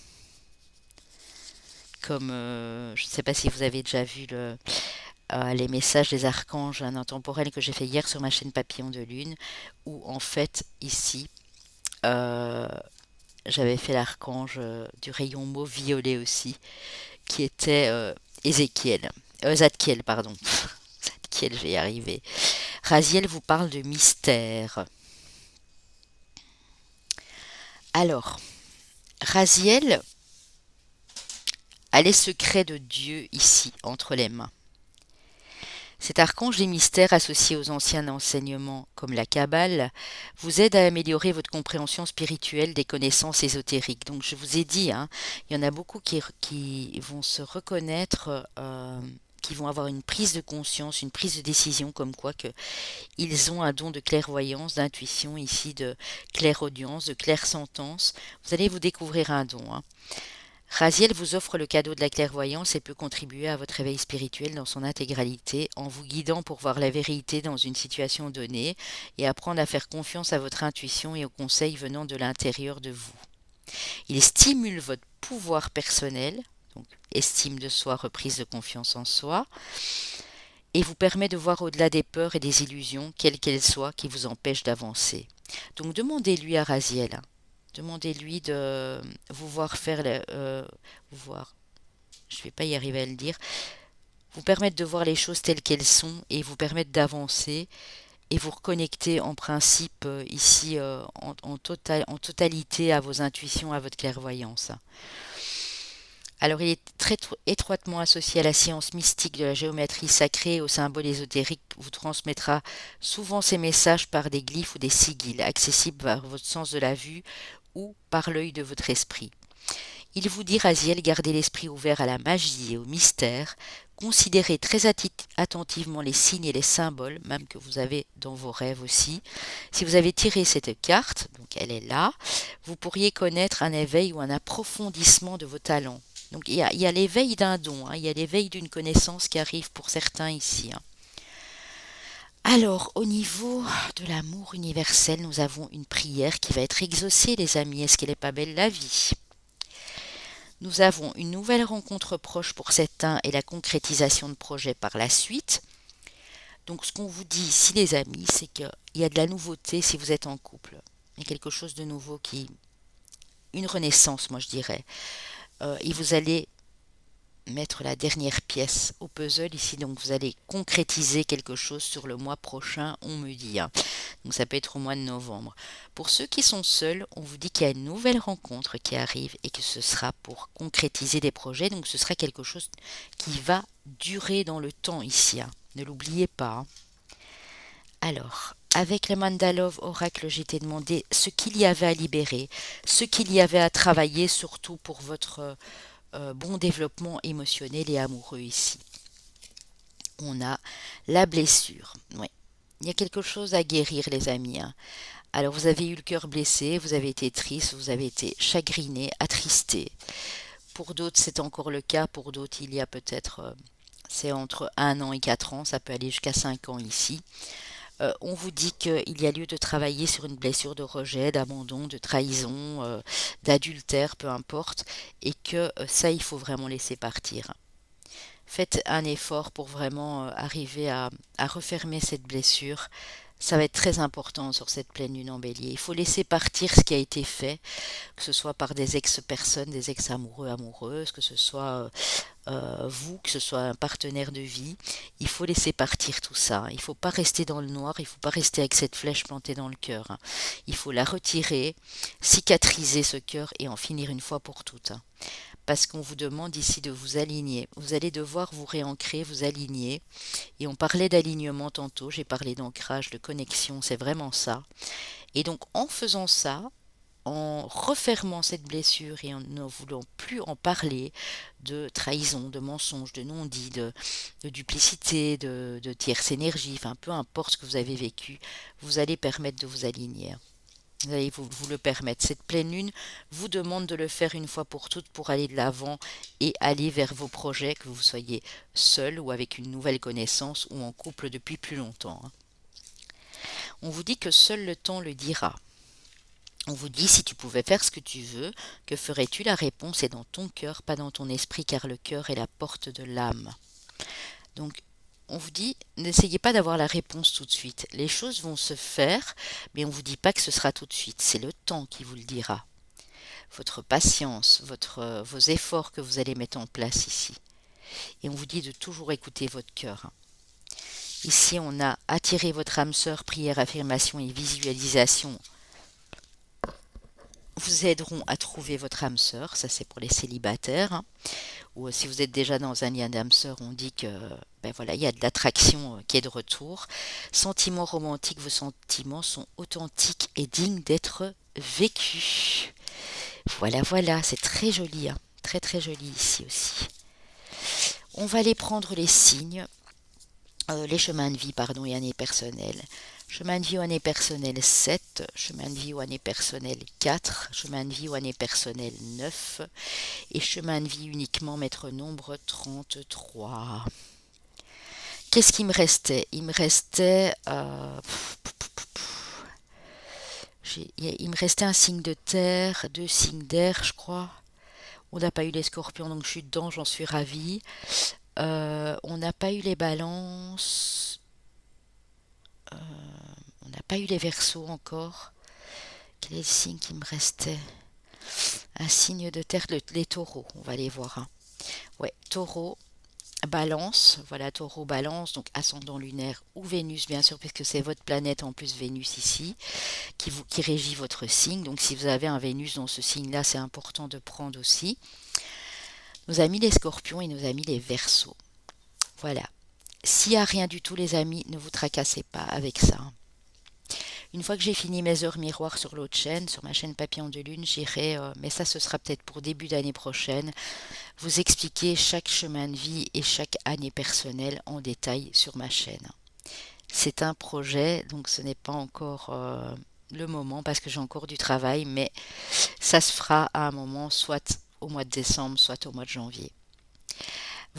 Comme je ne sais pas si vous avez déjà vu les messages des archanges intemporels que j'ai fait hier sur ma chaîne Papillon de Lune, où en fait ici euh, j'avais fait l'archange du rayon mauve violet aussi, qui était Ézéchiel, Zadkiel, pardon. Zadkiel, je vais y arriver. Raziel vous parle de mystère. Alors, Raziel a les secrets de Dieu ici entre les mains. Cet archange des mystères associé aux anciens enseignements comme la Kabbale vous aide à améliorer votre compréhension spirituelle des connaissances ésotériques. Donc je vous ai dit, hein, il y en a beaucoup qui vont se reconnaître, qui vont avoir une prise de conscience, une prise de décision comme quoi que ils ont un don de clairvoyance, d'intuition ici, de clairaudience, de clairsentence. Vous allez vous découvrir un don, hein. Raziel vous offre le cadeau de la clairvoyance et peut contribuer à votre réveil spirituel dans son intégralité en vous guidant pour voir la vérité dans une situation donnée et apprendre à faire confiance à votre intuition et aux conseils venant de l'intérieur de vous. Il stimule votre pouvoir personnel, donc estime de soi, reprise de confiance en soi, et vous permet de voir au-delà des peurs et des illusions, quelles qu'elles soient, qui vous empêchent d'avancer. Donc demandez-lui à Raziel, hein, demandez-lui de vous voir faire, vous voir, je ne vais pas y arriver à le dire, vous permettre de voir les choses telles qu'elles sont et vous permettre d'avancer et vous reconnecter en principe ici en totalité à vos intuitions, à votre clairvoyance. Alors il est très étroitement associé à la science mystique de la géométrie sacrée et au symbole ésotérique, vous transmettra souvent ces messages par des glyphes ou des sigils, accessibles par votre sens de la vue ou par l'œil de votre esprit. Il vous dit, Raziel, gardez l'esprit ouvert à la magie et au mystère, considérez très attentivement les signes et les symboles, même que vous avez dans vos rêves aussi. Si vous avez tiré cette carte, donc elle est là, vous pourriez connaître un éveil ou un approfondissement de vos talents. Donc il y a l'éveil d'un don, hein, il y a l'éveil d'une connaissance qui arrive pour certains ici, hein. Alors, au niveau de l'amour universel, nous avons une prière qui va être exaucée, les amis. Est-ce qu'elle n'est pas belle la vie? Nous avons une nouvelle rencontre proche pour certains et la concrétisation de projets par la suite. Donc ce qu'on vous dit ici les amis, c'est qu'il y a de la nouveauté si vous êtes en couple. Il y a quelque chose de nouveau une renaissance moi je dirais. Et vous allez mettre la dernière pièce au puzzle ici, donc vous allez concrétiser quelque chose sur le mois prochain, on me dit, hein. Donc ça peut être au mois de novembre. Pour ceux qui sont seuls, on vous dit qu'il y a une nouvelle rencontre qui arrive et que ce sera pour concrétiser des projets, donc ce sera quelque chose qui va durer dans le temps ici, hein. Ne l'oubliez pas, hein. Alors, avec le Mandalove Oracle, j'ai été demandé ce qu'il y avait à libérer, ce qu'il y avait à travailler, surtout pour votre bon développement émotionnel et amoureux ici. On a la blessure. Oui. Il y a quelque chose à guérir, les amis, hein. Alors, vous avez eu le cœur blessé, vous avez été triste, vous avez été chagriné, attristé. Pour d'autres, c'est encore le cas. Pour d'autres, il y a peut-être, c'est entre 1 an et 4 ans, ça peut aller jusqu'à 5 ans ici. On vous dit qu'il y a lieu de travailler sur une blessure de rejet, d'abandon, de trahison, d'adultère, peu importe, et que ça, il faut vraiment laisser partir. Faites un effort pour vraiment arriver à refermer cette blessure. Ça va être très important sur cette pleine lune en bélier. Il faut laisser partir ce qui a été fait, que ce soit par des ex-personnes, des ex-amoureux, amoureuses, que ce soit vous, que ce soit un partenaire de vie. Il faut laisser partir tout ça. Il ne faut pas rester dans le noir, il ne faut pas rester avec cette flèche plantée dans le cœur, hein. Il faut la retirer, cicatriser ce cœur et en finir une fois pour toutes, hein. Parce qu'on vous demande ici de vous aligner. Vous allez devoir vous réancrer, vous aligner. Et on parlait d'alignement tantôt, j'ai parlé d'ancrage, de connexion, c'est vraiment ça. Et donc en faisant ça, en refermant cette blessure et en ne voulant plus en parler de trahison, de mensonge, de non-dit, de duplicité, de tierce énergie, enfin peu importe ce que vous avez vécu, vous allez permettre de vous aligner. Vous allez vous le permettre. Cette pleine lune vous demande de le faire une fois pour toutes pour aller de l'avant et aller vers vos projets, que vous soyez seul ou avec une nouvelle connaissance ou en couple depuis plus longtemps. On vous dit que seul le temps le dira. On vous dit, si tu pouvais faire ce que tu veux, que ferais-tu? La réponse est dans ton cœur, pas dans ton esprit, car le cœur est la porte de l'âme. Donc, on vous dit, n'essayez pas d'avoir la réponse tout de suite. Les choses vont se faire, mais on ne vous dit pas que ce sera tout de suite. C'est le temps qui vous le dira. Votre patience, vos efforts que vous allez mettre en place ici. Et on vous dit de toujours écouter votre cœur. Ici, on a attiré votre âme sœur, prière, affirmation et visualisation vous aideront à trouver votre âme sœur, ça c'est pour les célibataires, ou si vous êtes déjà dans un lien d'âme sœur, on dit que ben voilà, il y a de l'attraction qui est de retour. Sentiments romantiques, vos sentiments sont authentiques et dignes d'être vécus. Voilà, voilà, c'est très joli, hein. Très très joli ici aussi. On va aller prendre les signes, les chemins de vie, pardon, et années personnelles. Chemin de vie ou année personnelle 7, chemin de vie ou année personnelle 4, chemin de vie ou année personnelle 9 et chemin de vie uniquement maître nombre 33. Qu'est-ce qui me restait? Il me restait il me restait un signe de terre, deux signes d'air, je crois. On n'a pas eu les scorpions, donc je suis dedans, j'en suis ravie. On n'a pas eu les balances. On n'a pas eu les verseaux encore. Quel est le signe qui me restait? Un signe de terre, les taureaux, on va les voir. Hein. Ouais, taureau, balance, voilà, taureau, balance, donc ascendant lunaire ou Vénus, bien sûr, puisque c'est votre planète en plus Vénus ici, qui régit votre signe. Donc si vous avez un Vénus dans ce signe-là, c'est important de prendre aussi. Nos amis les scorpions et nos amis les verseaux. Voilà. S'il n'y a rien du tout, les amis, ne vous tracassez pas avec ça. Une fois que j'ai fini mes heures miroirs sur l'autre chaîne, sur ma chaîne Papillon de Lune, j'irai, mais ça ce sera peut-être pour début d'année prochaine, vous expliquer chaque chemin de vie et chaque année personnelle en détail sur ma chaîne. C'est un projet, donc ce n'est pas encore le moment parce que j'ai encore du travail, mais ça se fera à un moment, soit au mois de décembre, soit au mois de janvier.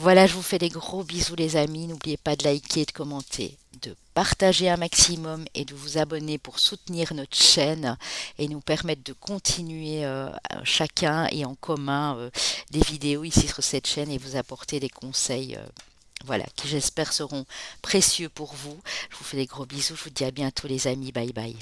Voilà, je vous fais des gros bisous les amis. N'oubliez pas de liker, de commenter, de partager un maximum et de vous abonner pour soutenir notre chaîne et nous permettre de continuer chacun et en commun des vidéos ici sur cette chaîne et vous apporter des conseils voilà, qui j'espère seront précieux pour vous. Je vous fais des gros bisous. Je vous dis à bientôt les amis. Bye bye.